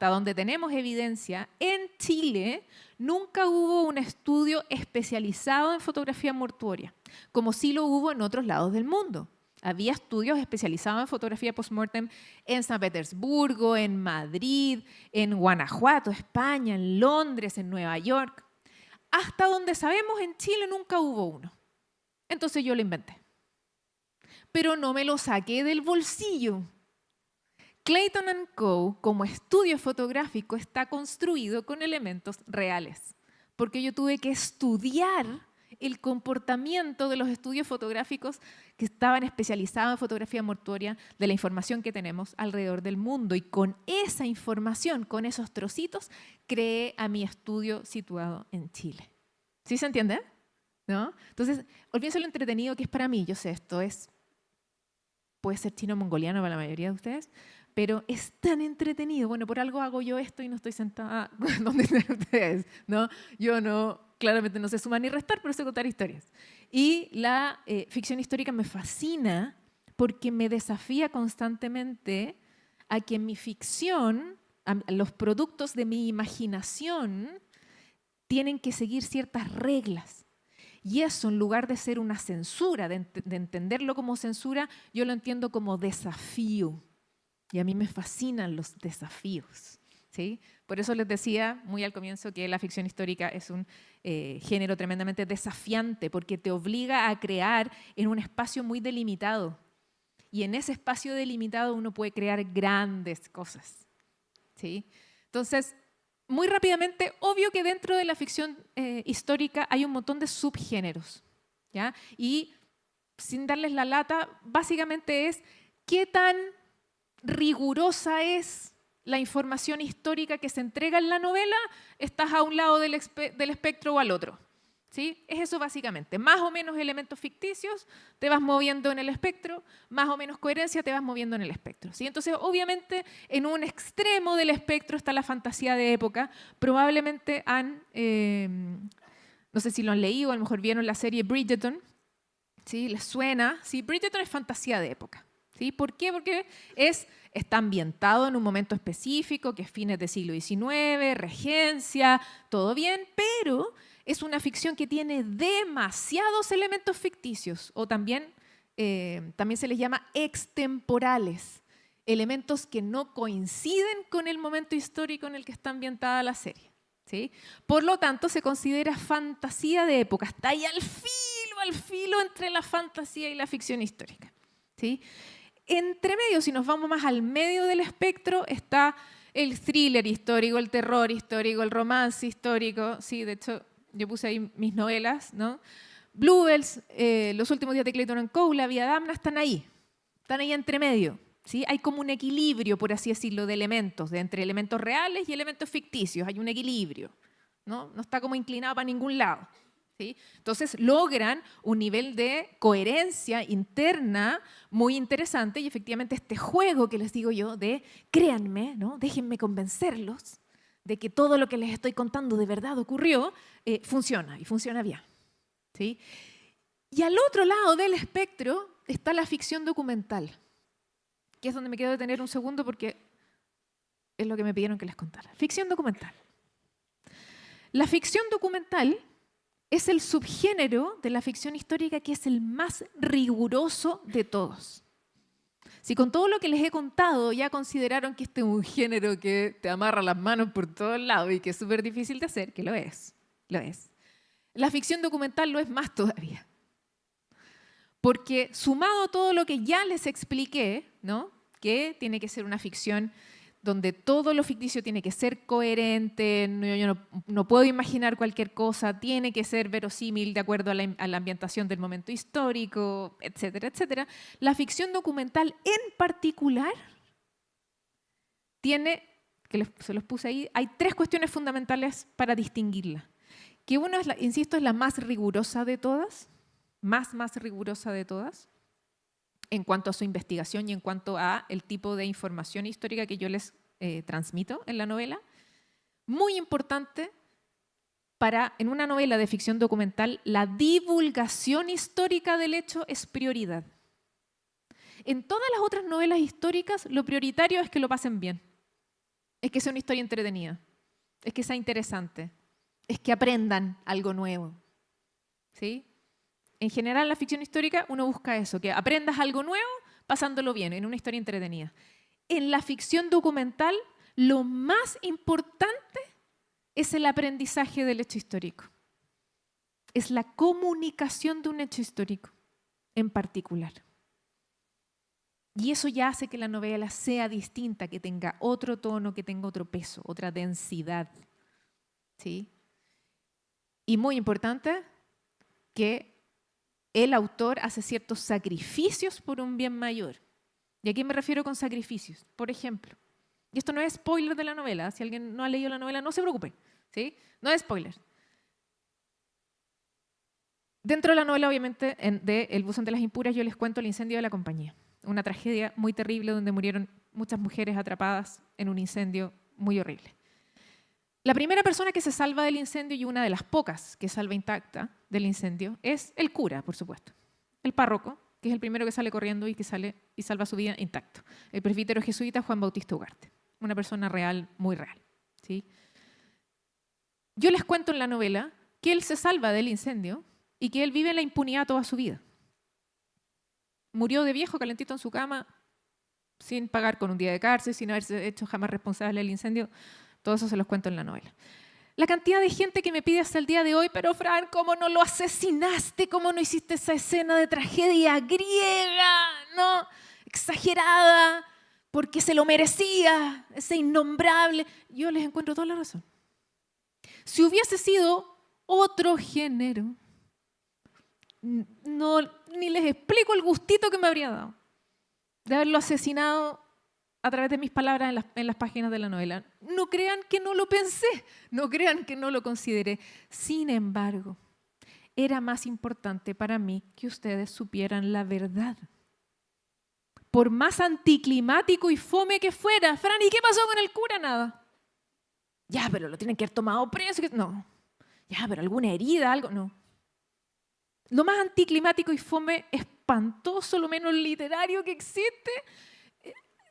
donde tenemos evidencia, en Chile nunca hubo un estudio especializado en fotografía mortuoria, como sí lo hubo en otros lados del mundo. Había estudios especializados en fotografía post-mortem en San Petersburgo, en Madrid, en Guanajuato, España, en Londres, en Nueva York. Hasta donde sabemos, en Chile nunca hubo uno. Entonces yo lo inventé. Pero no me lo saqué del bolsillo. Clayton & Co., como estudio fotográfico, está construido con elementos reales, porque yo tuve que estudiar el comportamiento de los estudios fotográficos que estaban especializados en fotografía mortuoria, de la información que tenemos alrededor del mundo. Y con esa información, con esos trocitos, creé a mi estudio situado en Chile. ¿Sí se entiende? ¿No? Entonces, olvídense lo entretenido que es para mí. Yo sé, puede ser chino-mongoliano para la mayoría de ustedes, pero es tan entretenido. Bueno, por algo hago yo esto y no estoy sentada donde están ustedes, ¿no? Yo claramente no sé sumar ni restar, pero sé contar historias. Y la ficción histórica me fascina porque me desafía constantemente a que mi ficción, a los productos de mi imaginación, tienen que seguir ciertas reglas. Y eso, en lugar de ser una censura, de entenderlo como censura, yo lo entiendo como desafío. Y a mí me fascinan los desafíos, ¿sí? Por eso les decía muy al comienzo que la ficción histórica es un género tremendamente desafiante, porque te obliga a crear en un espacio muy delimitado. Y en ese espacio delimitado uno puede crear grandes cosas, ¿sí? Entonces, muy rápidamente, obvio que dentro de la ficción histórica hay un montón de subgéneros, ¿ya? Y sin darles la lata, básicamente es qué tan rigurosa es la información histórica que se entrega en la novela, estás a un lado del espectro o al otro. ¿Sí? Es eso básicamente. Más o menos elementos ficticios, te vas moviendo en el espectro, más o menos coherencia, te vas moviendo en el espectro. ¿Sí? Entonces, obviamente, en un extremo del espectro está la fantasía de época. Probablemente no sé si lo han leído, a lo mejor vieron la serie Bridgerton. ¿Sí? ¿Les suena? Sí, Bridgerton es fantasía de época. ¿Sí? ¿Por qué? Porque está ambientado en un momento específico, que es fines del siglo XIX, regencia, todo bien, pero es una ficción que tiene demasiados elementos ficticios, o también se les llama extemporales, elementos que no coinciden con el momento histórico en el que está ambientada la serie. ¿Sí? Por lo tanto, se considera fantasía de época, está ahí al filo entre la fantasía y la ficción histórica. ¿Sí? Entre medio, si nos vamos más al medio del espectro, está el thriller histórico, el terror histórico, el romance histórico. Sí, de hecho, yo puse ahí mis novelas, ¿no? Bluebells, Los últimos días de Clayton & Co., La vida de Damna, están ahí entre medio. ¿Sí? Hay como un equilibrio, por así decirlo, de elementos, entre elementos reales y elementos ficticios. Hay un equilibrio, ¿no? No está como inclinado para ningún lado. ¿Sí? Entonces logran un nivel de coherencia interna muy interesante y efectivamente este juego que les digo yo de créanme, ¿no? Déjenme convencerlos de que todo lo que les estoy contando de verdad ocurrió, funciona y funciona bien. ¿Sí? Y al otro lado del espectro está la ficción documental, que es donde me quiero detener un segundo porque es lo que me pidieron que les contara. Ficción documental. La ficción documental es el subgénero de la ficción histórica que es el más riguroso de todos. Si con todo lo que les he contado ya consideraron que este es un género que te amarra las manos por todos lados y que es súper difícil de hacer, que lo es, lo es. La ficción documental lo es más todavía. Porque sumado a todo lo que ya les expliqué, ¿no? Que tiene que ser una ficción donde todo lo ficticio tiene que ser coherente, yo no puedo imaginar cualquier cosa, tiene que ser verosímil de acuerdo a la ambientación del momento histórico, etcétera, etcétera. La ficción documental en particular tiene, se los puse ahí, hay 3 cuestiones fundamentales para distinguirla. Que uno, insisto, es la más rigurosa de todas, más rigurosa de todas, en cuanto a su investigación y en cuanto a el tipo de información histórica que yo les transmito en la novela. Muy importante en una novela de ficción documental, la divulgación histórica del hecho es prioridad. En todas las otras novelas históricas, lo prioritario es que lo pasen bien, es que sea una historia entretenida, es que sea interesante, es que aprendan algo nuevo, ¿sí? En general, en la ficción histórica uno busca eso, que aprendas algo nuevo pasándolo bien, en una historia entretenida. En la ficción documental, lo más importante es el aprendizaje del hecho histórico. Es la comunicación de un hecho histórico en particular. Y eso ya hace que la novela sea distinta, que tenga otro tono, que tenga otro peso, otra densidad, ¿sí? Y muy importante, que el autor hace ciertos sacrificios por un bien mayor. ¿Y a qué me refiero con sacrificios? Por ejemplo, y esto no es spoiler de la novela, si alguien no ha leído la novela, no se preocupe, ¿sí? No es spoiler. Dentro de la novela, obviamente, de El buzón de las impuras, yo les cuento el incendio de la compañía. Una tragedia muy terrible donde murieron muchas mujeres atrapadas en un incendio muy horrible. La primera persona que se salva del incendio y una de las pocas que salva intacta del incendio es el cura, por supuesto. El párroco, que es el primero que sale corriendo y que sale y salva su vida intacto. El presbítero jesuita Juan Bautista Ugarte. Una persona real, muy real, ¿sí? Yo les cuento en la novela que él se salva del incendio y que él vive en la impunidad toda su vida. Murió de viejo, calentito en su cama, sin pagar con un día de cárcel, sin haberse hecho jamás responsable del incendio. Todo eso se los cuento en la novela. La cantidad de gente que me pide hasta el día de hoy, pero Fran, ¿cómo no lo asesinaste? ¿Cómo no hiciste esa escena de tragedia griega, ¿no? Exagerada, porque se lo merecía, ese innombrable? Yo les encuentro toda la razón. Si hubiese sido otro género, no, ni les explico el gustito que me habría dado de haberlo asesinado a través de mis palabras en las páginas de la novela. No crean que no lo pensé, no crean que no lo consideré. Sin embargo, era más importante para mí que ustedes supieran la verdad. Por más anticlimático y fome que fuera, Fran, ¿y qué pasó con el cura? Nada. Ya, pero lo tienen que haber tomado preso. No. Ya, pero alguna herida, algo. No. Lo más anticlimático y fome, espantoso, lo menos literario que existe,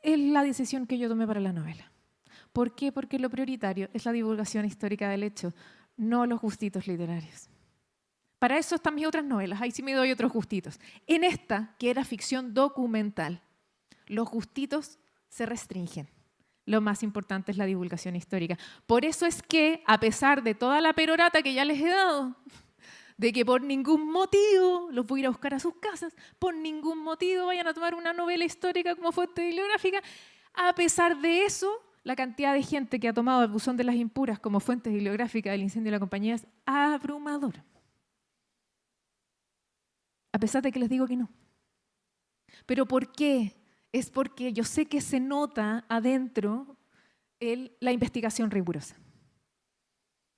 es la decisión que yo tomé para la novela. ¿Por qué? Porque lo prioritario es la divulgación histórica del hecho, no los gustitos literarios. Para eso están mis otras novelas, ahí sí me doy otros gustitos. En esta, que era ficción documental, los gustitos se restringen. Lo más importante es la divulgación histórica. Por eso es que, a pesar de toda la perorata que ya les he dado, de que por ningún motivo los voy a ir a buscar a sus casas, por ningún motivo vayan a tomar una novela histórica como fuente bibliográfica, a pesar de eso, la cantidad de gente que ha tomado El buzón de las impuras como fuente bibliográfica del incendio de la compañía es abrumadora. A pesar de que les digo que no. ¿Pero por qué? Es porque yo sé que se nota adentro la investigación rigurosa.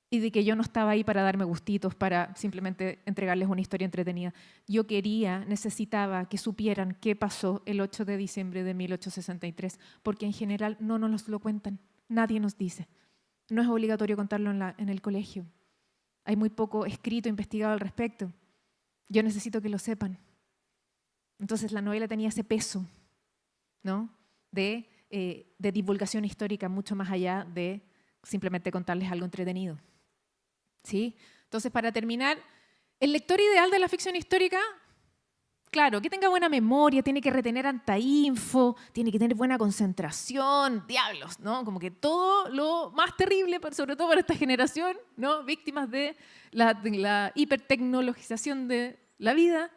Y de que yo no estaba ahí para darme gustitos, para simplemente entregarles una historia entretenida. Yo necesitaba que supieran qué pasó el 8 de diciembre de 1863, porque en general no nos lo cuentan, nadie nos dice. No es obligatorio contarlo en el colegio. Hay muy poco escrito, investigado al respecto. Yo necesito que lo sepan. Entonces la novela tenía ese peso, ¿no? De de divulgación histórica mucho más allá de simplemente contarles algo entretenido. ¿Sí? Entonces, para terminar, el lector ideal de la ficción histórica, claro, que tenga buena memoria, tiene que retener alta info, tiene que tener buena concentración, diablos, ¿no? Como que todo lo más terrible, sobre todo para esta generación, ¿no? Víctimas de la hipertecnologización de la vida.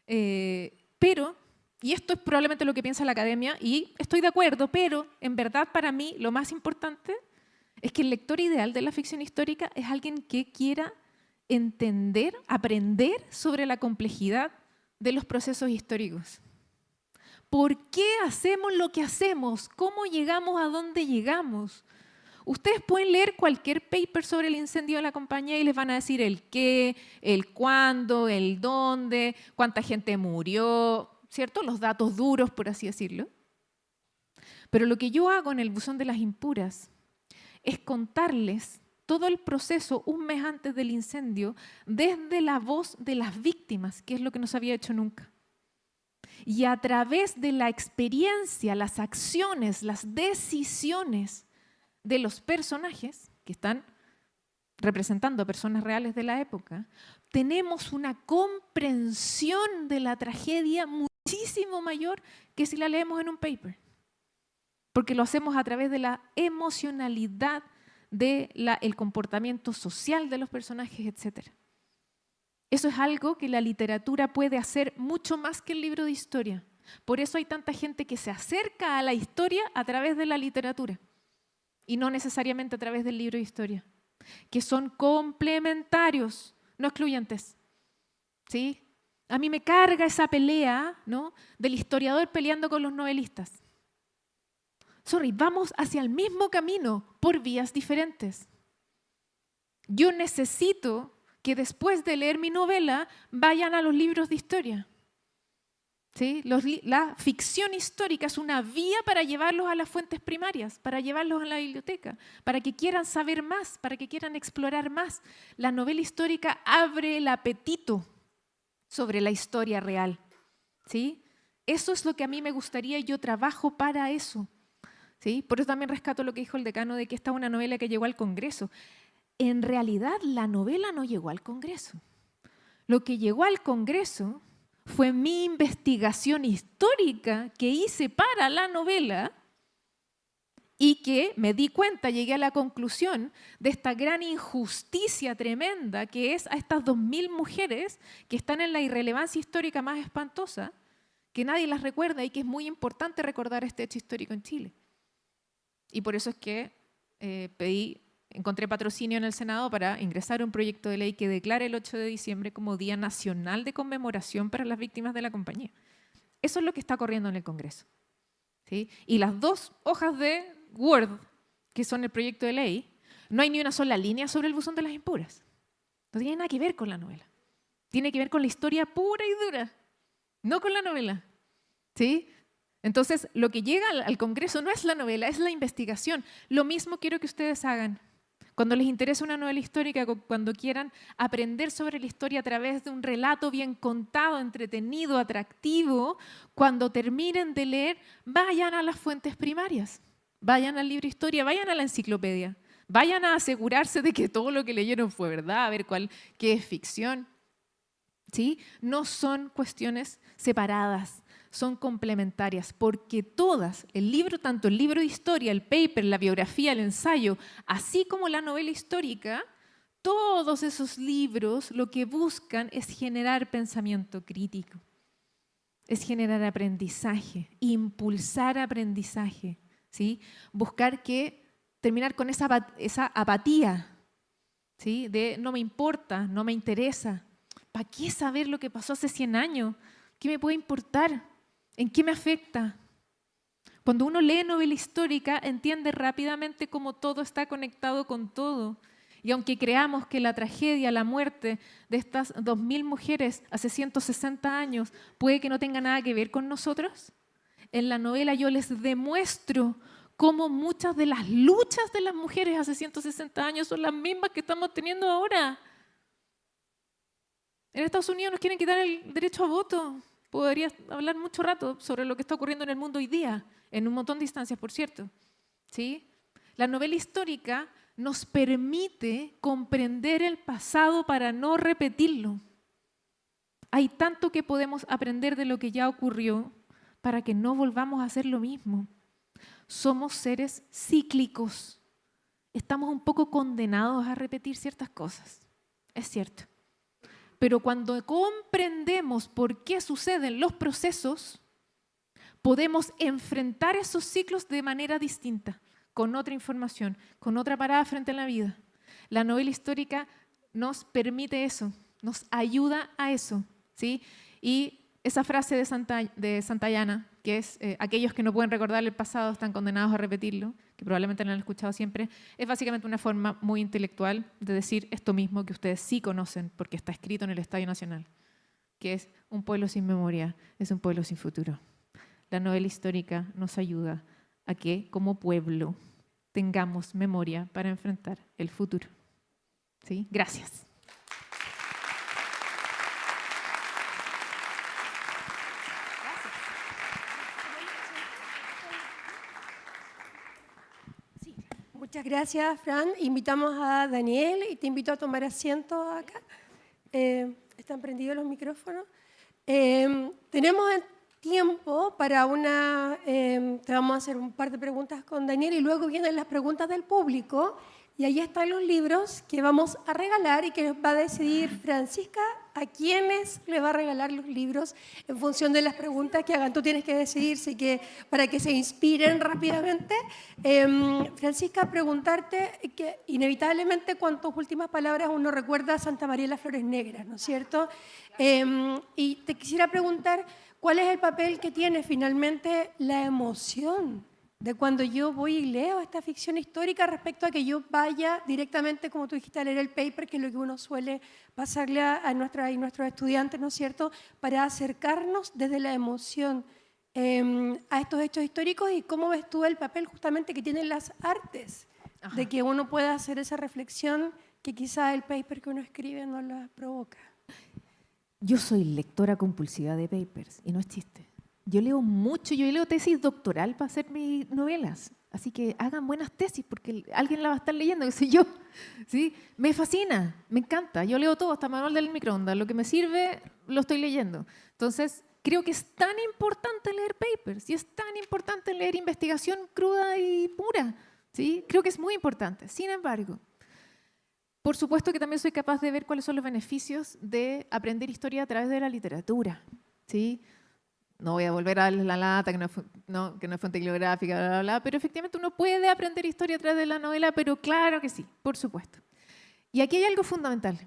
Pero, y esto es probablemente lo que piensa la academia, y estoy de acuerdo, pero en verdad para mí lo más importante es que el lector ideal de la ficción histórica es alguien que quiera entender, aprender sobre la complejidad de los procesos históricos. ¿Por qué hacemos lo que hacemos? ¿Cómo llegamos a dónde llegamos? Ustedes pueden leer cualquier paper sobre el incendio de la compañía y les van a decir el qué, el cuándo, el dónde, cuánta gente murió, ¿cierto? Los datos duros, por así decirlo. Pero lo que yo hago en el buzón de las impuras es contarles todo el proceso un mes antes del incendio desde la voz de las víctimas, que es lo que no se había hecho nunca. Y a través de la experiencia, las acciones, las decisiones de los personajes que están representando a personas reales de la época, tenemos una comprensión de la tragedia muchísimo mayor que si la leemos en un paper. Porque lo hacemos a través de la emocionalidad del comportamiento social de los personajes, etc. Eso es algo que la literatura puede hacer mucho más que el libro de historia. Por eso hay tanta gente que se acerca a la historia a través de la literatura y no necesariamente a través del libro de historia, que son complementarios, no excluyentes. ¿Sí? A mí me carga esa pelea, ¿no?, del historiador peleando con los novelistas. Vamos hacia el mismo camino por vías diferentes. Yo necesito que después de leer mi novela vayan a los libros de historia. ¿Sí? La ficción histórica es una vía para llevarlos a las fuentes primarias, para llevarlos a la biblioteca, para que quieran saber más, para que quieran explorar más. La novela histórica abre el apetito sobre la historia real. ¿Sí? Eso es lo que a mí me gustaría y yo trabajo para eso. ¿Sí? Por eso también rescato lo que dijo el decano de que esta es una novela que llegó al Congreso. En realidad, la novela no llegó al Congreso. Lo que llegó al Congreso fue mi investigación histórica que hice para la novela y que me di cuenta, llegué a la conclusión de esta gran injusticia tremenda que es a estas 2000 mujeres que están en la irrelevancia histórica más espantosa, que nadie las recuerda y que es muy importante recordar este hecho histórico en Chile. Y por eso es que encontré patrocinio en el Senado para ingresar un proyecto de ley que declare el 8 de diciembre como Día Nacional de Conmemoración para las víctimas de la compañía. Eso es lo que está corriendo en el Congreso. ¿Sí? Y las 2 hojas de Word, que son el proyecto de ley, no hay ni una sola línea sobre el buzón de las impuras. No tiene nada que ver con la novela. Tiene que ver con la historia pura y dura, no con la novela. ¿Sí? Entonces, lo que llega al Congreso no es la novela, es la investigación. Lo mismo quiero que ustedes hagan. Cuando les interese una novela histórica, cuando quieran aprender sobre la historia a través de un relato bien contado, entretenido, atractivo, cuando terminen de leer, vayan a las fuentes primarias, vayan al libro de historia, vayan a la enciclopedia, vayan a asegurarse de que todo lo que leyeron fue verdad, a ver qué es ficción. ¿Sí? No son cuestiones separadas. Son complementarias, porque todas, el libro, tanto el libro de historia, el paper, la biografía, el ensayo, así como la novela histórica, todos esos libros lo que buscan es generar pensamiento crítico, es generar aprendizaje, impulsar aprendizaje, ¿sí? Buscar terminar con esa apatía, ¿sí? De no me importa, no me interesa. ¿Para qué saber lo que pasó hace 100 años? ¿Qué me puede importar? ¿En qué me afecta? Cuando uno lee novela histórica, entiende rápidamente cómo todo está conectado con todo. Y aunque creamos que la tragedia, la muerte de estas 2000 mujeres hace 160 años puede que no tenga nada que ver con nosotros, en la novela yo les demuestro cómo muchas de las luchas de las mujeres hace 160 años son las mismas que estamos teniendo ahora. En Estados Unidos nos quieren quitar el derecho a voto. Podría hablar mucho rato sobre lo que está ocurriendo en el mundo hoy día, en un montón de instancias, por cierto. ¿Sí? La novela histórica nos permite comprender el pasado para no repetirlo. Hay tanto que podemos aprender de lo que ya ocurrió para que no volvamos a hacer lo mismo. Somos seres cíclicos. Estamos un poco condenados a repetir ciertas cosas. Es cierto. Pero cuando comprendemos por qué suceden los procesos, podemos enfrentar esos ciclos de manera distinta, con otra información, con otra parada frente a la vida. La novela histórica nos permite eso, nos ayuda a eso, ¿sí? Y esa frase de Santayana, que es aquellos que no pueden recordar el pasado están condenados a repetirlo, que probablemente lo han escuchado siempre, es básicamente una forma muy intelectual de decir esto mismo que ustedes sí conocen porque está escrito en el Estadio Nacional, que es un pueblo sin memoria, es un pueblo sin futuro. La novela histórica nos ayuda a que como pueblo tengamos memoria para enfrentar el futuro. ¿Sí? Gracias. Muchas gracias, Fran. Invitamos a Daniel y te invito a tomar asiento acá. ¿Están prendidos los micrófonos? Tenemos tiempo para te vamos a hacer un par de preguntas con Daniel y luego vienen las preguntas del público y ahí están los libros que vamos a regalar y que va a decidir Francisca a quiénes le va a regalar los libros en función de las preguntas que hagan. Tú tienes que decidir para que se inspiren rápidamente. Francisca, preguntarte que inevitablemente con tus últimas palabras uno recuerda a Santa María de las Flores Negras, ¿no es cierto? Y te quisiera preguntar cuál es el papel que tiene finalmente la emoción de cuando yo voy y leo esta ficción histórica respecto a que yo vaya directamente, como tú dijiste, a leer el paper, que es lo que uno suele pasarle a nuestros estudiantes, ¿no es cierto?, para acercarnos desde la emoción a estos hechos históricos y cómo ves tú el papel justamente que tienen las artes, Ajá. de que uno pueda hacer esa reflexión que quizá el paper que uno escribe no la provoca. Yo soy lectora compulsiva de papers y no es chiste. Yo leo mucho, yo leo tesis doctoral para hacer mis novelas. Así que hagan buenas tesis porque alguien la va a estar leyendo, que soy yo. ¿Sí? Me fascina, me encanta. Yo leo todo, hasta manual del microondas. Lo que me sirve, lo estoy leyendo. Entonces, creo que es tan importante leer papers y es tan importante leer investigación cruda y pura. ¿Sí? Creo que es muy importante. Sin embargo, por supuesto que también soy capaz de ver cuáles son los beneficios de aprender historia a través de la literatura. ¿Sí? No voy a volver a la lata, que no es fuente bibliográfica, bla, bla, bla, pero efectivamente uno puede aprender historia a través de la novela, pero claro que sí, por supuesto. Y aquí hay algo fundamental,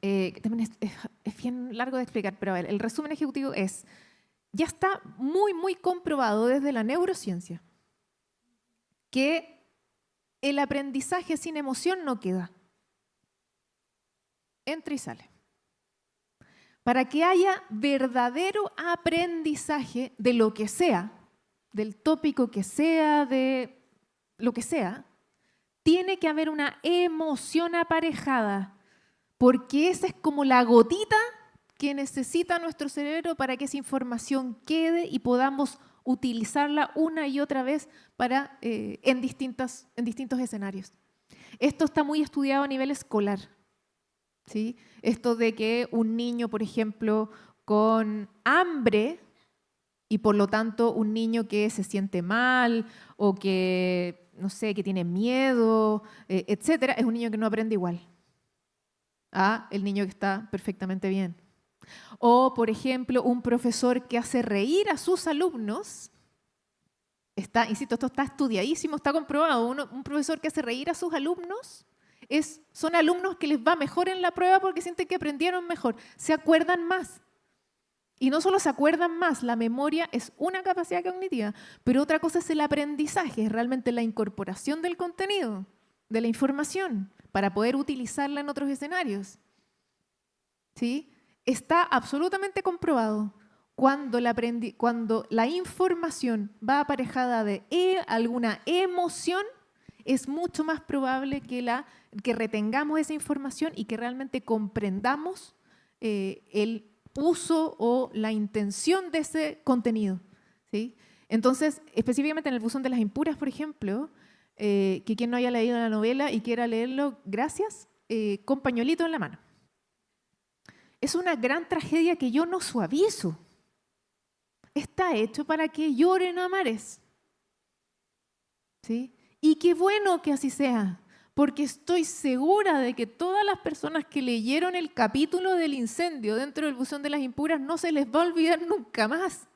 que también es bien largo de explicar, pero a ver, el resumen ejecutivo es, ya está muy, muy comprobado desde la neurociencia que el aprendizaje sin emoción no queda. Entra y sale. Para que haya verdadero aprendizaje de lo que sea, del tópico que sea, de lo que sea, tiene que haber una emoción aparejada, porque esa es como la gotita que necesita nuestro cerebro para que esa información quede y podamos utilizarla una y otra vez en distintos escenarios. Esto está muy estudiado a nivel escolar. ¿Sí? Esto de que un niño, por ejemplo, con hambre y por lo tanto un niño que se siente mal o que, no sé, que tiene miedo, etcétera, es un niño que no aprende igual a el niño que está perfectamente bien. O, por ejemplo, un profesor que hace reír a sus alumnos, insisto, esto está estudiadísimo, está comprobado, un profesor que hace reír a sus alumnos son alumnos que les va mejor en la prueba porque sienten que aprendieron mejor, se acuerdan más. Y no solo se acuerdan más, la memoria es una capacidad cognitiva, pero otra cosa es el aprendizaje, es realmente la incorporación del contenido, de la información, para poder utilizarla en otros escenarios. ¿Sí? Está absolutamente comprobado cuando la información va aparejada de alguna emoción, es mucho más probable que retengamos esa información y que realmente comprendamos uso o la intención de ese contenido, ¿sí? Entonces, específicamente en el buzón de las impuras, por ejemplo, que quien no haya leído la novela y quiera leerlo, gracias, con pañuelito en la mano. Es una gran tragedia que yo no suavizo. Está hecho para que lloren a mares, ¿sí? Y qué bueno que así sea, porque estoy segura de que todas las personas que leyeron el capítulo del incendio dentro del buzón de las impuras no se les va a olvidar nunca más.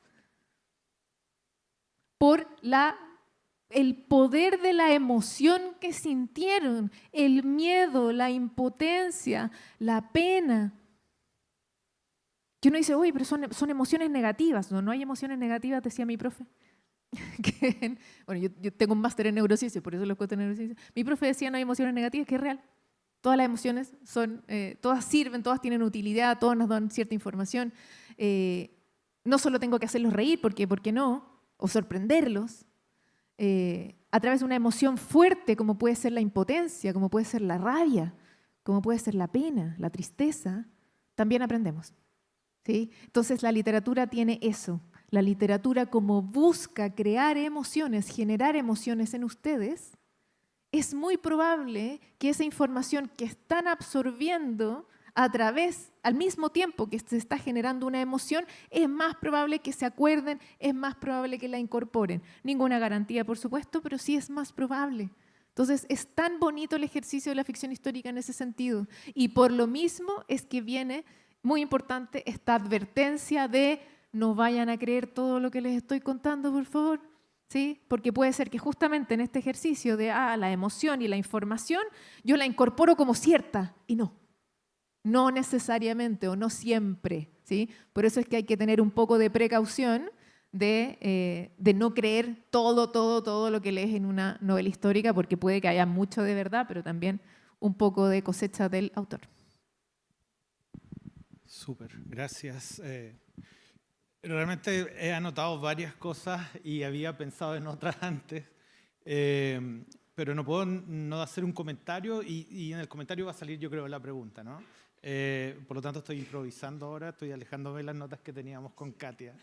Por el poder de la emoción que sintieron, el miedo, la impotencia, la pena. Que uno dice, oye, pero son emociones negativas. No, no hay emociones negativas, decía mi profe. Bueno, yo tengo un máster en neurociencia, por eso lo cuento en neurociencia. Mi profe decía, no hay emociones negativas, que es real. Todas las emociones todas sirven, todas tienen utilidad, todas nos dan cierta información. No solo tengo que hacerlos reír, ¿por qué no? O sorprenderlos. A través de una emoción fuerte, como puede ser la impotencia, como puede ser la rabia, como puede ser la pena, la tristeza, también aprendemos. ¿Sí? Entonces la literatura tiene eso. La literatura, como busca crear emociones, generar emociones en ustedes, es muy probable que esa información que están absorbiendo al mismo tiempo que se está generando una emoción, es más probable que se acuerden, es más probable que la incorporen. Ninguna garantía, por supuesto, pero sí es más probable. Entonces, es tan bonito el ejercicio de la ficción histórica en ese sentido. Y por lo mismo es que viene, muy importante, esta advertencia de no vayan a creer todo lo que les estoy contando, por favor. ¿Sí? Porque puede ser que justamente en este ejercicio de la emoción y la información, yo la incorporo como cierta y no necesariamente o no siempre. ¿Sí? Por eso es que hay que tener un poco de precaución de no creer todo lo que lees en una novela histórica, porque puede que haya mucho de verdad, pero también un poco de cosecha del autor. Súper, gracias. Realmente he anotado varias cosas y había pensado en otras antes, pero no puedo no hacer un comentario y en el comentario va a salir, yo creo, la pregunta, ¿no? Por lo tanto, estoy improvisando ahora, estoy alejándome de las notas que teníamos con Katia,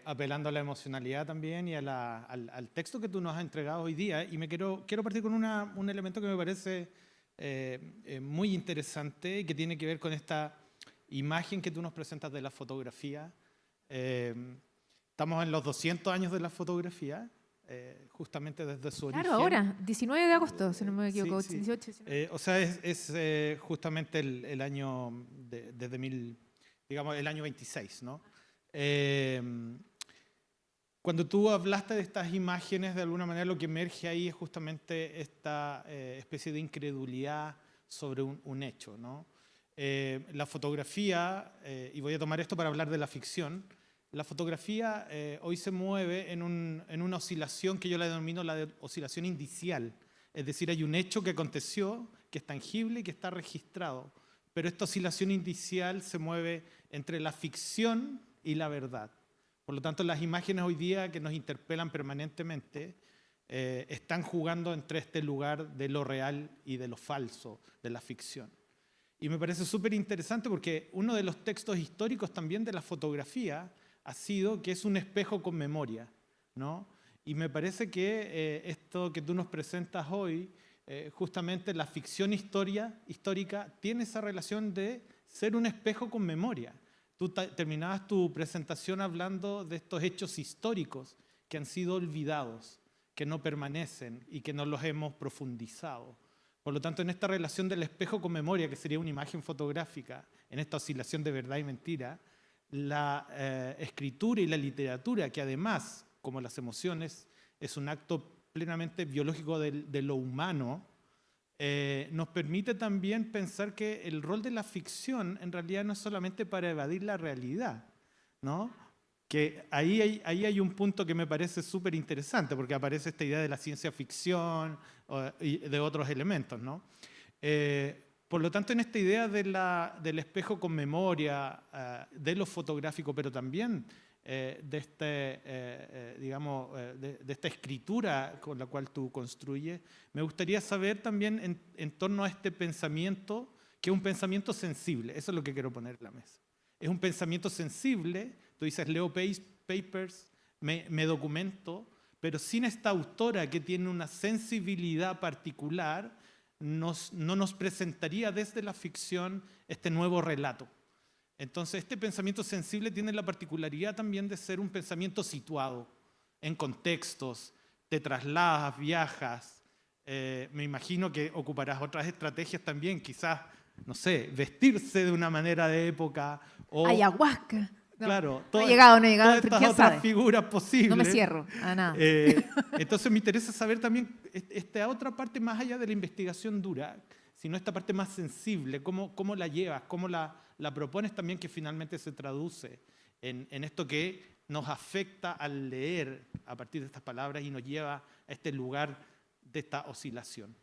apelando a la emocionalidad también y al texto que tú nos has entregado hoy día. Y quiero partir con un elemento que me parece muy interesante y que tiene que ver con esta imagen que tú nos presentas de la fotografía. Estamos en los 200 años de la fotografía, justamente desde su origen. Claro, ahora, 19 de agosto, si no me equivoco, Sí, sí. 18. 19. O sea, es justamente el año, digamos, el año 26, ¿no? Cuando tú hablaste de estas imágenes, de alguna manera lo que emerge ahí es justamente esta especie de incredulidad sobre un hecho, ¿no? La fotografía, y voy a tomar esto para hablar de la ficción, la fotografía hoy se mueve en una oscilación que yo la denomino la oscilación indicial. Es decir, hay un hecho que aconteció, que es tangible y que está registrado. Pero esta oscilación indicial se mueve entre la ficción y la verdad. Por lo tanto, las imágenes hoy día que nos interpelan permanentemente están jugando entre este lugar de lo real y de lo falso, de la ficción. Y me parece súper interesante porque uno de los textos históricos también de la fotografía ha sido que es un espejo con memoria, ¿no? Y me parece que esto que tú nos presentas hoy, justamente la ficción histórica tiene esa relación de ser un espejo con memoria. Tú terminabas tu presentación hablando de estos hechos históricos que han sido olvidados, que no permanecen y que no los hemos profundizado. Por lo tanto, en esta relación del espejo con memoria, que sería una imagen fotográfica, en esta oscilación de verdad y mentira, la escritura y la literatura, que además, como las emociones, es un acto plenamente biológico de lo humano, nos permite también pensar que el rol de la ficción en realidad no es solamente para evadir la realidad, ¿no? Que ahí hay un punto que me parece súper interesante, porque aparece esta idea de la ciencia ficción y de otros elementos, ¿no? Por lo tanto, en esta idea del espejo con memoria, de lo fotográfico, pero también de esta escritura con la cual tú construyes, me gustaría saber también en torno a este pensamiento, que es un pensamiento sensible. Eso es lo que quiero poner en la mesa. es un pensamiento sensible. Tú dices, leo papers, me documento, pero sin esta autora que tiene una sensibilidad particular, no nos presentaría desde la ficción este nuevo relato. Entonces, este pensamiento sensible tiene la particularidad también de ser un pensamiento situado en contextos, te trasladas, viajas. Me imagino que ocuparás otras estrategias también, quizás, no sé, vestirse de una manera de época. O, ayahuasca. No, claro, no he llegado, todas estas ¿quién otras sabe? figuras posibles. No me cierro a nada. Entonces me interesa saber también esta otra parte más allá de la investigación dura, sino esta parte más sensible, cómo la llevas, cómo la propones también, que finalmente se traduce en esto que nos afecta al leer a partir de estas palabras y nos lleva a este lugar de esta oscilación.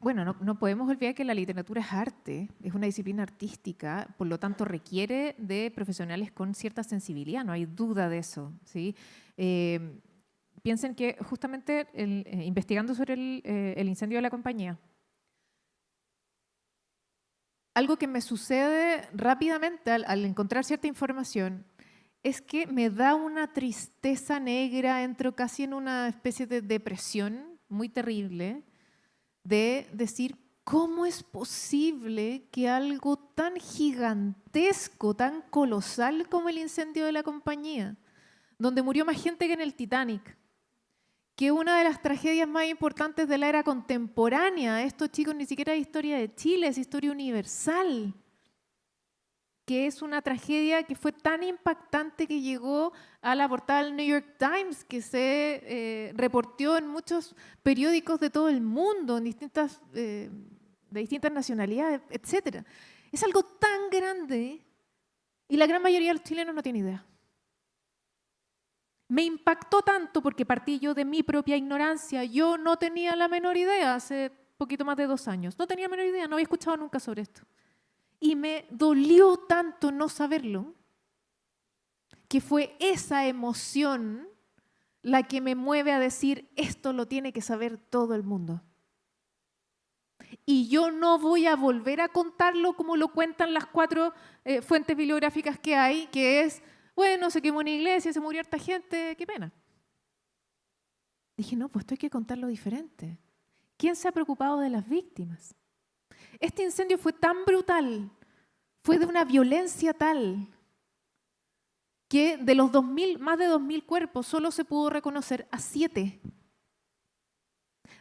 Bueno, no podemos olvidar que la literatura es arte, es una disciplina artística, por lo tanto requiere de profesionales con cierta sensibilidad, no hay duda de eso, ¿sí? Piensen que justamente investigando sobre el incendio de la compañía, algo que me sucede rápidamente al encontrar cierta información es que me da una tristeza negra, entro casi en una especie de depresión muy terrible, de decir, ¿cómo es posible que algo tan gigantesco, tan colosal como el incendio de la compañía, donde murió más gente que en el Titanic, que una de las tragedias más importantes de la era contemporánea, esto, chicos, ni siquiera es historia de Chile, es historia universal, que es una tragedia que fue tan impactante que llegó a la portada del New York Times, que se reportó en muchos periódicos de todo el mundo, de distintas nacionalidades, etc. Es algo tan grande y la gran mayoría de los chilenos no tiene idea. Me impactó tanto porque partí yo de mi propia ignorancia. Yo no tenía la menor idea hace poquito más de 2 años. No tenía la menor idea, no había escuchado nunca sobre esto. Y me dolió tanto no saberlo, que fue esa emoción la que me mueve a decir, esto lo tiene que saber todo el mundo. Y yo no voy a volver a contarlo como lo cuentan las 4 fuentes bibliográficas que hay, que es, bueno, se quemó una iglesia, se murió harta gente, qué pena. Dije, no, pues esto hay que contarlo diferente. ¿Quién se ha preocupado de las víctimas? Este incendio fue tan brutal, fue de una violencia tal, que de los más de 2.000 cuerpos solo se pudo reconocer a 7.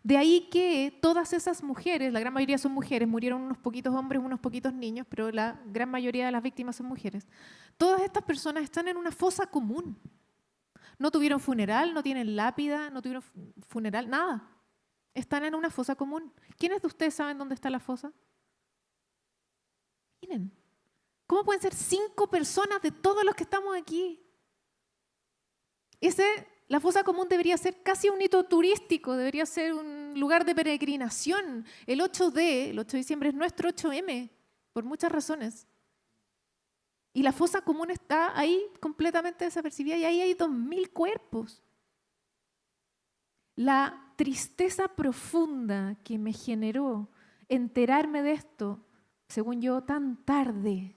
De ahí que todas esas mujeres, la gran mayoría son mujeres, murieron unos poquitos hombres, unos poquitos niños, pero la gran mayoría de las víctimas son mujeres. Todas estas personas están en una fosa común. No tuvieron funeral, no tienen lápida, no tuvieron funeral, nada. Están en una fosa común. ¿Quiénes de ustedes saben dónde está la fosa? Miren, ¿cómo pueden ser 5 personas de todos los que estamos aquí? La fosa común debería ser casi un hito turístico, debería ser un lugar de peregrinación. El 8 de diciembre es nuestro 8M, por muchas razones. Y la fosa común está ahí completamente desapercibida y ahí hay 2.000 cuerpos. La tristeza profunda que me generó enterarme de esto, según yo, tan tarde,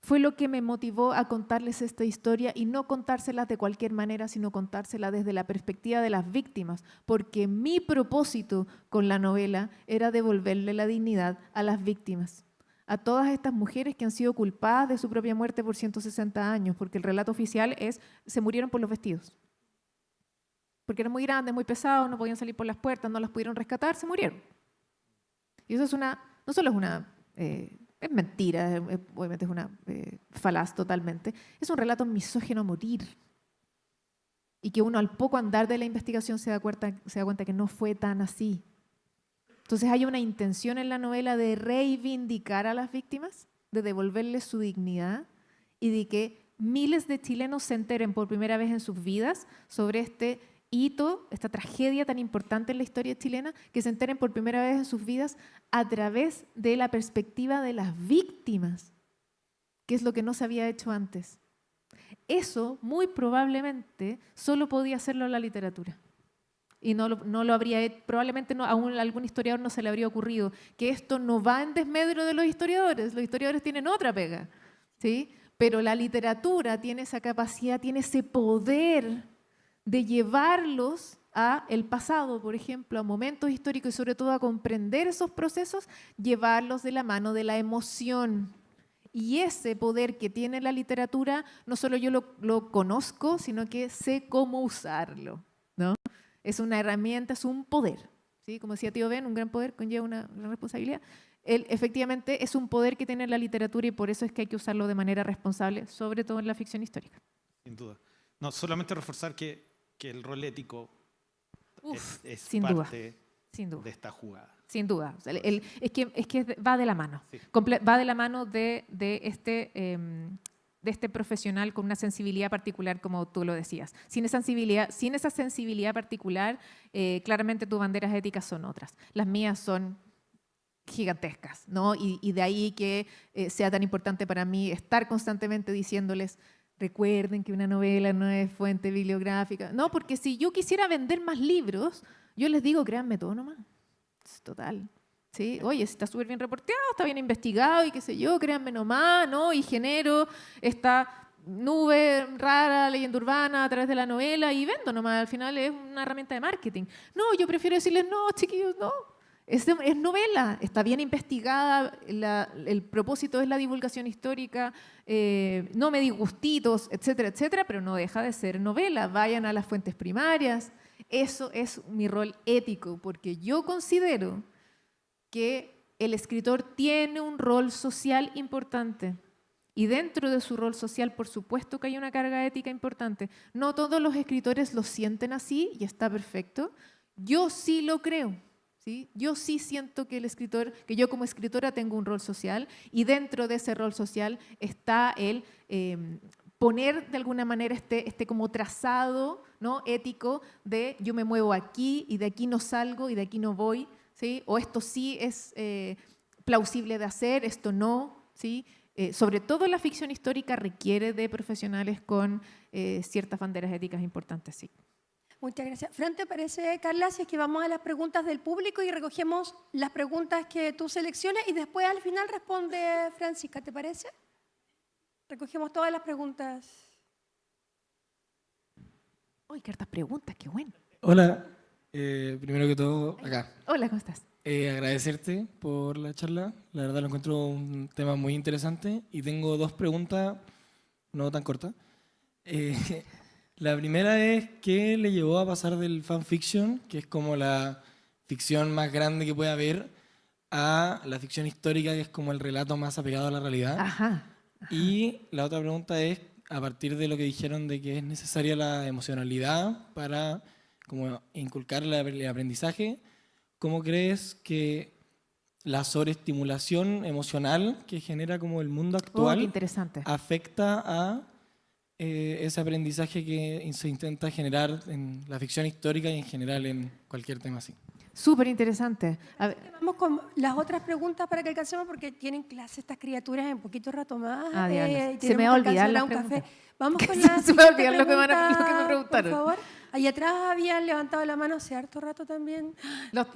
fue lo que me motivó a contarles esta historia y no contárselas de cualquier manera, sino contárselas desde la perspectiva de las víctimas, porque mi propósito con la novela era devolverle la dignidad a las víctimas, a todas estas mujeres que han sido culpadas de su propia muerte por 160 años, porque el relato oficial es, se murieron por los vestidos. Porque eran muy grandes, muy pesados, no podían salir por las puertas, no las pudieron rescatar, se murieron. Y eso no solo es una... es mentira, obviamente es una falaz totalmente. Es un relato misógino a morir. Y que uno al poco andar de la investigación se da cuenta que no fue tan así. Entonces hay una intención en la novela de reivindicar a las víctimas, de devolverles su dignidad y de que miles de chilenos se enteren por primera vez en sus vidas sobre este hito, esta tragedia tan importante en la historia chilena, que se enteren por primera vez en sus vidas a través de la perspectiva de las víctimas, que es lo que no se había hecho antes. Eso, muy probablemente, solo podía hacerlo la literatura. Y no lo habría hecho, probablemente a algún historiador no se le habría ocurrido, que esto no va en desmedro de los historiadores tienen otra pega. ¿sí? Pero la literatura tiene esa capacidad, tiene ese poder de llevarlos a el pasado, por ejemplo, a momentos históricos y sobre todo a comprender esos procesos, llevarlos de la mano de la emoción. Y ese poder que tiene la literatura, no solo yo lo conozco, sino que sé cómo usarlo, ¿no? Es una herramienta, es un poder, ¿sí? Como decía tío Ben, un gran poder conlleva una gran responsabilidad. Efectivamente es un poder que tiene la literatura y por eso es que hay que usarlo de manera responsable, sobre todo en la ficción histórica. Sin duda. No, solamente reforzar que el rol ético es sin parte duda. de esta jugada. Sin duda. O sea, es que va de la mano. Sí. Va de la mano de este profesional con una sensibilidad particular, como tú lo decías. Sin esa sensibilidad particular, claramente tus banderas éticas son otras. Las mías son gigantescas, ¿no? Y de ahí que sea tan importante para mí estar constantemente diciéndoles: recuerden que una novela no es fuente bibliográfica. No, porque si yo quisiera vender más libros, yo les digo, créanme todo nomás. Es total. ¿Sí? Oye, está súper bien reporteado, está bien investigado y qué sé yo, créanme nomás, ¿no? Y genero esta nube rara, leyenda urbana a través de la novela y vendo nomás. Al final es una herramienta de marketing. No, yo prefiero decirles, no, chiquillos, no. Es novela, está bien investigada, el propósito es la divulgación histórica, no me di gustitos, etcétera, etcétera, pero no deja de ser novela. Vayan a las fuentes primarias. Eso es mi rol ético, porque yo considero que el escritor tiene un rol social importante. Y dentro de su rol social, por supuesto que hay una carga ética importante. No todos los escritores lo sienten así y está perfecto. Yo sí lo creo. ¿Sí? Yo sí siento que yo como escritora tengo un rol social y dentro de ese rol social está el poner de alguna manera este como trazado, ¿no? Ético de yo me muevo aquí y de aquí no salgo y de aquí no voy, ¿sí? O esto sí es plausible de hacer, esto no, ¿sí? Sobre todo la ficción histórica requiere de profesionales con ciertas banderas éticas importantes, sí. Muchas gracias. Fran, ¿te parece, Carla, si es que vamos a las preguntas del público y recogemos las preguntas que tú selecciones y después al final responde Francisca, ¿te parece? Recogemos todas las preguntas. ¡Uy, qué hartas preguntas! ¡Qué bueno! Hola, primero que todo, acá. Hola, ¿cómo estás? Agradecerte por la charla. La verdad lo encuentro un tema muy interesante y tengo dos preguntas no tan cortas. La primera es, ¿qué le llevó a pasar del fanfiction, que es como la ficción más grande que puede haber, a la ficción histórica, que es como el relato más apegado a la realidad? Ajá. Y la otra pregunta es, a partir de lo que dijeron de que es necesaria la emocionalidad para como inculcar el aprendizaje, ¿cómo crees que la sobreestimulación emocional que genera como el mundo actual qué interesante. afecta a ese aprendizaje que se intenta generar en la ficción histórica y en general en cualquier tema así? Súper interesante. A ver, Vamos con las otras preguntas para que alcancemos porque tienen clase estas criaturas en poquito rato más. diablos. Y Se me tenemos va a que olvidar alcanzar las a un café. preguntas. Vamos con Se la me va a siguiente olvidar lo que me preguntaron. Por favor. Ahí atrás habían levantado la mano hace harto rato también.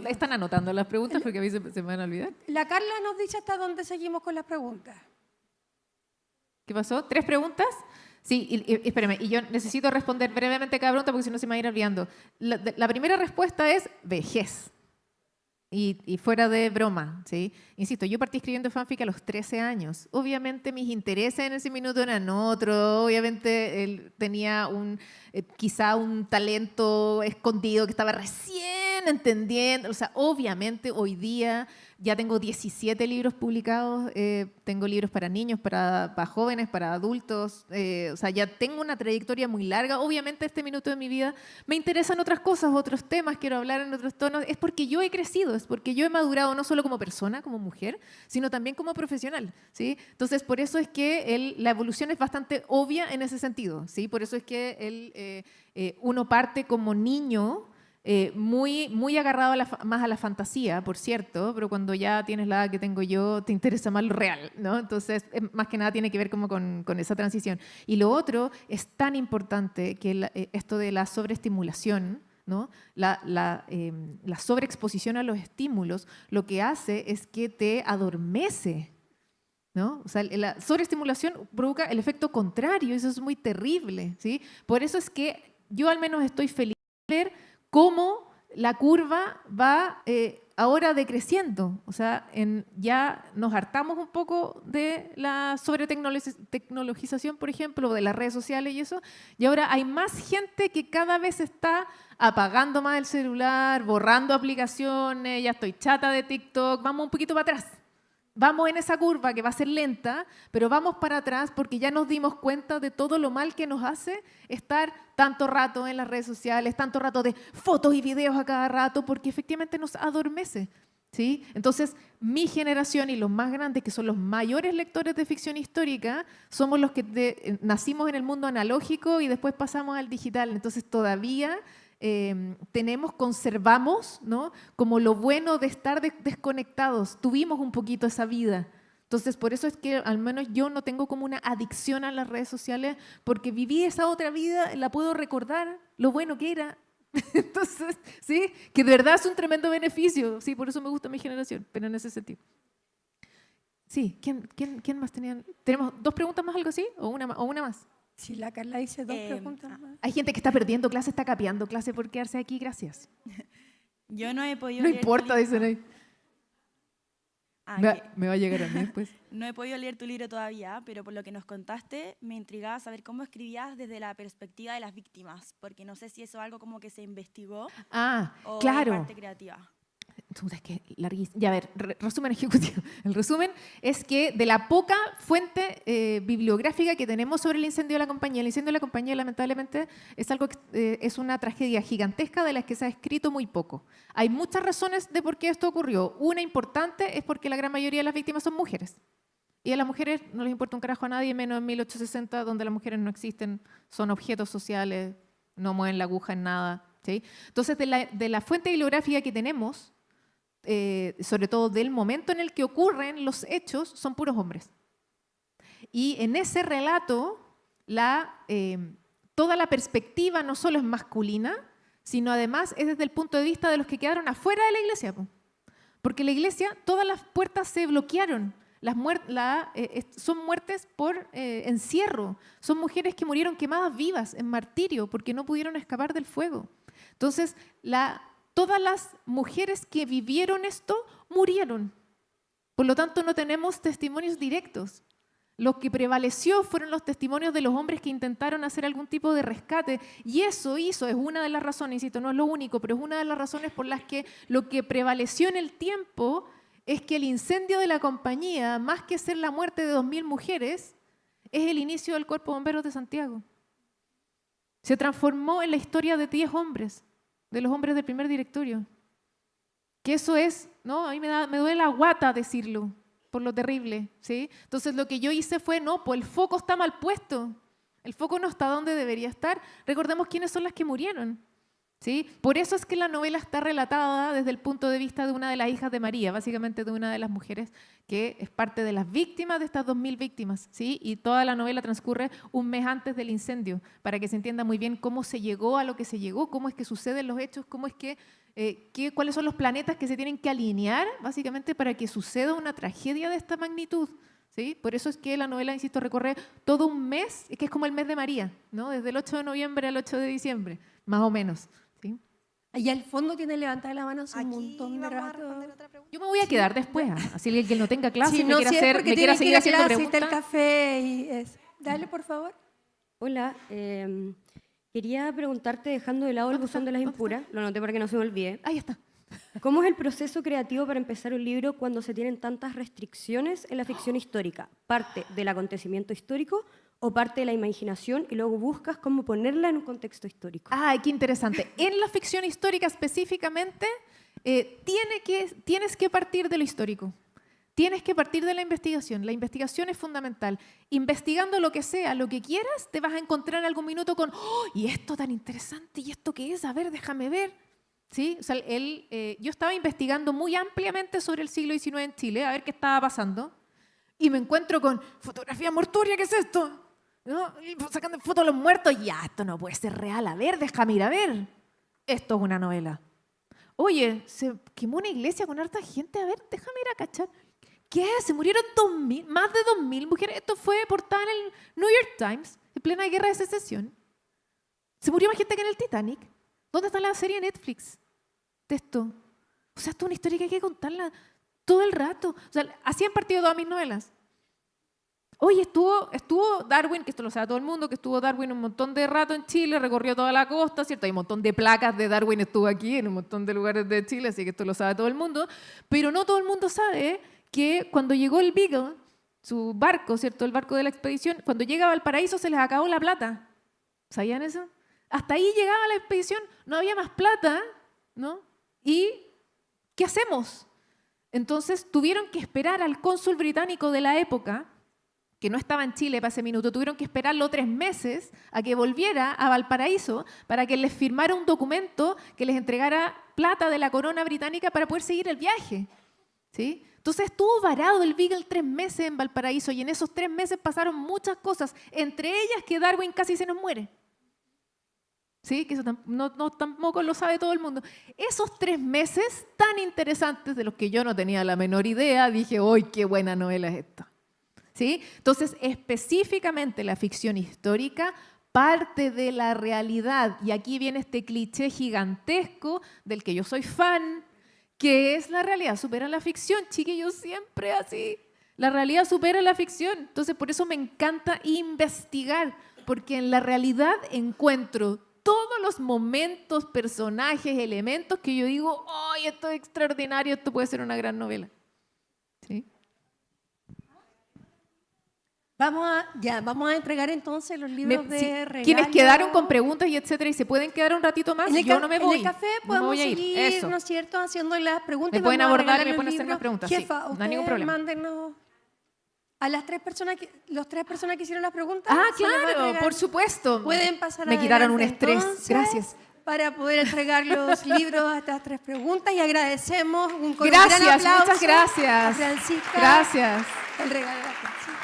están anotando las preguntas porque a mí se me van a olvidar. La Carla nos dice hasta dónde seguimos con las preguntas. ¿Qué pasó? ¿3 preguntas? Sí, y espérame, y yo necesito responder brevemente cada pregunta porque si no se me va a ir olvidando. La primera respuesta es vejez. Y fuera de broma, ¿sí? Insisto, yo partí escribiendo fanfic a los 13 años. Obviamente mis intereses en ese minuto eran otros. Obviamente él tenía quizá un talento escondido que estaba recién entendiendo. O sea, obviamente hoy día ya tengo 17 libros publicados. Tengo libros para niños, para jóvenes, para adultos. O sea, ya tengo una trayectoria muy larga. Obviamente este minuto de mi vida me interesan otras cosas, otros temas, quiero hablar en otros tonos. Es porque yo he crecido, es porque yo he madurado no solo como persona, como mujer, sino también como profesional, ¿sí? Entonces, por eso es que la evolución es bastante obvia en ese sentido, ¿sí? Por eso es que uno parte como niño, muy agarrado más a la fantasía, por cierto, pero cuando ya tienes la edad que tengo yo, te interesa más lo real, ¿no? Entonces, más que nada tiene que ver como con esa transición. Y lo otro es tan importante que esto de la sobreestimulación, ¿no? La sobreexposición a los estímulos lo que hace es que te adormece. ¿no? O sea, la sobreestimulación provoca el efecto contrario, eso es muy terrible, ¿sí? Por eso es que yo al menos estoy feliz de ver cómo la curva va ahora decreciendo. O sea, ya nos hartamos un poco de la sobretecnologización, por ejemplo, de las redes sociales y eso, y ahora hay más gente que cada vez está apagando más el celular, borrando aplicaciones, ya estoy chata de TikTok, vamos un poquito para atrás. Vamos en esa curva que va a ser lenta, pero vamos para atrás porque ya nos dimos cuenta de todo lo mal que nos hace estar tanto rato en las redes sociales, tanto rato de fotos y videos a cada rato, porque efectivamente nos adormece, ¿sí? Entonces, mi generación y los más grandes, que son los mayores lectores de ficción histórica, somos los que nacimos en el mundo analógico y después pasamos al digital. Entonces, todavía conservamos, ¿no?, como lo bueno de estar desconectados. Tuvimos un poquito esa vida. Entonces, por eso es que al menos yo no tengo como una adicción a las redes sociales, porque viví esa otra vida, la puedo recordar, lo bueno que era. Entonces, sí, que de verdad es un tremendo beneficio. Sí, por eso me gusta mi generación, pero en ese sentido. Sí, ¿quién más tenían? ¿Tenemos 2 preguntas más, algo así? ¿O una más? Si la Carla dice 2 preguntas más. Hay gente que está perdiendo clase, está capeando clase por quedarse aquí, gracias. Yo no he podido No leer importa, tu libro. dicen ahí. Me va a llegar a mí después. No he podido leer tu libro todavía, pero por lo que nos contaste, me intrigaba saber cómo escribías desde la perspectiva de las víctimas, porque no sé si eso es algo como que se investigó o Claro. parte creativa. Es que larguísimo. Ya, a ver, resumen ejecutivo. El resumen es que de la poca fuente bibliográfica que tenemos sobre el incendio de la compañía, el incendio de la compañía lamentablemente es algo es una tragedia gigantesca de la que se ha escrito muy poco. Hay muchas razones de por qué esto ocurrió. Una importante es porque la gran mayoría de las víctimas son mujeres. Y a las mujeres no les importa un carajo a nadie, menos en 1860, donde las mujeres no existen, son objetos sociales, no mueven la aguja en nada, ¿sí? Entonces, de la fuente bibliográfica que tenemos, sobre todo del momento en el que ocurren los hechos, son puros hombres. Y en ese relato, toda la perspectiva no solo es masculina, sino además es desde el punto de vista de los que quedaron afuera de la iglesia. Porque la iglesia, todas las puertas se bloquearon. Son muertes por encierro. Son mujeres que murieron quemadas vivas en martirio porque no pudieron escapar del fuego. Entonces, todas las mujeres que vivieron esto murieron. Por lo tanto, no tenemos testimonios directos. Lo que prevaleció fueron los testimonios de los hombres que intentaron hacer algún tipo de rescate. Y es una de las razones, insisto, no es lo único, pero es una de las razones por las que lo que prevaleció en el tiempo es que el incendio de la compañía, más que ser la muerte de 2000 mujeres, es el inicio del Cuerpo de Bomberos de Santiago. Se transformó en la historia de 10 hombres, de los hombres del primer directorio. Que eso es, ¿no? A mí me duele la guata decirlo, por lo terrible, ¿sí? Entonces lo que yo hice fue, no, pues el foco está mal puesto. El foco no está donde debería estar. Recordemos quiénes son las que murieron, ¿sí? Por eso es que la novela está relatada desde el punto de vista de una de las hijas de María, básicamente de una de las mujeres que es parte de las víctimas de estas 2000 víctimas, ¿sí? Y toda la novela transcurre un mes antes del incendio, para que se entienda muy bien cómo se llegó a lo que se llegó, cómo es que suceden los hechos, cómo es que cuáles son los planetas que se tienen que alinear, básicamente, para que suceda una tragedia de esta magnitud, ¿sí? Por eso es que la novela, insisto, recorre todo un mes, que es como el mes de María, ¿no? Desde el 8 de noviembre al 8 de diciembre, más o menos, ¿sí? Allá al fondo tiene levantada la mano hace un Aquí montón de vamos a rato. responder otra pregunta. Yo me voy a quedar después, así que el que no tenga clase Si y me no, quiera, si es porque me quiera tiene que seguir ir a haciendo clase, está el preguntas. café y es. Dale, por favor. Hola, quería preguntarte, dejando de lado el buzón de las impuras, lo anoté para que no se me olvide, Ahí está. ¿cómo es el proceso creativo para empezar un libro cuando se tienen tantas restricciones en la ficción histórica? ¿Parte del acontecimiento histórico o parte de la imaginación y luego buscas cómo ponerla en un contexto histórico? Ay, qué interesante. En la ficción histórica específicamente, tienes que partir de lo histórico. Tienes que partir de la investigación. La investigación es fundamental. Investigando lo que sea, lo que quieras, te vas a encontrar en algún minuto con ¡oh! ¿Y esto tan interesante? ¿Y esto qué es? A ver, déjame ver. ¿Sí? O sea, yo estaba investigando muy ampliamente sobre el siglo XIX en Chile, a ver qué estaba pasando, y me encuentro con fotografía mortuoria, ¿qué es esto? ¿No? Y sacando fotos de los muertos, ya, esto no puede ser real, a ver, déjame ir a ver. Esto es una novela. Oye, se quemó una iglesia con harta gente, a ver, déjame ir a cachar. ¿Qué? Se murieron 2.000, más de 2.000 mujeres. Esto fue portada en el New York Times, en plena guerra de secesión. Se murió más gente que en el Titanic. ¿Dónde está la serie Netflix de esto? O sea, esto es una historia que hay que contarla todo el rato. O sea, así han partido todas mis novelas. Oye, estuvo Darwin, que esto lo sabe todo el mundo, que estuvo Darwin un montón de rato en Chile, recorrió toda la costa, ¿cierto? Hay un montón de placas de Darwin estuvo aquí en un montón de lugares de Chile, así que esto lo sabe todo el mundo. Pero no todo el mundo sabe que cuando llegó el Beagle, su barco, ¿cierto? El barco de la expedición, cuando llega a Valparaíso se les acabó la plata. ¿Sabían eso? Hasta ahí llegaba la expedición, no había más plata, ¿no? ¿Y qué hacemos? Entonces tuvieron que esperar al cónsul británico de la época, que no estaba en Chile para ese minuto, tuvieron que esperarlo 3 meses a que volviera a Valparaíso para que les firmara un documento que les entregara plata de la corona británica para poder seguir el viaje, ¿sí? Entonces estuvo varado el Beagle 3 meses en Valparaíso y en esos 3 meses pasaron muchas cosas, entre ellas que Darwin casi se nos muere. ¿Sí? Que eso tampoco lo sabe todo el mundo. Esos 3 meses tan interesantes de los que yo no tenía la menor idea, dije, ¡ay, qué buena novela es esta! ¿Sí? Entonces, específicamente la ficción histórica parte de la realidad. Y aquí viene este cliché gigantesco del que yo soy fan, que es la realidad supera la ficción. Chiquillos, siempre así. La realidad supera la ficción. Entonces, por eso me encanta investigar, porque en la realidad encuentro todos los momentos, personajes, elementos que yo digo, ¡ay, esto es extraordinario! Esto puede ser una gran novela. ¿Sí? Vamos a entregar entonces los libros de regalo. Quienes quedaron con preguntas y etcétera y se pueden quedar un ratito más, yo no me voy. En el café no podemos voy a ir. seguir, Eso. ¿no es cierto?, haciendo las preguntas. Me pueden Vamos a abordar y regalar me los pueden hacer libros. más preguntas. Jefa, sí, no hay ningún problema. mándenos a las 3 personas que hicieron las preguntas. Ah, se les va a claro, entregar. por supuesto. Pueden pasar Me quitaron un adelante, estrés. entonces, Gracias. Para poder entregar los libros a estas 3 preguntas y agradecemos con un gran Gracias, aplauso muchas gracias. a Francisca. Gracias. El regalo de la Francisca.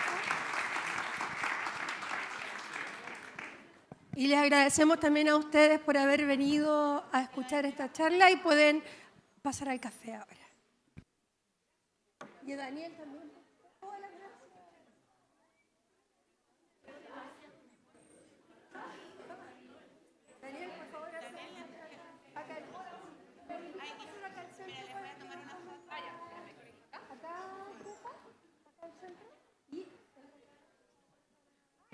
Y les agradecemos también a ustedes por haber venido a escuchar esta charla y pueden pasar al café ahora. Y a Daniel también. Hola,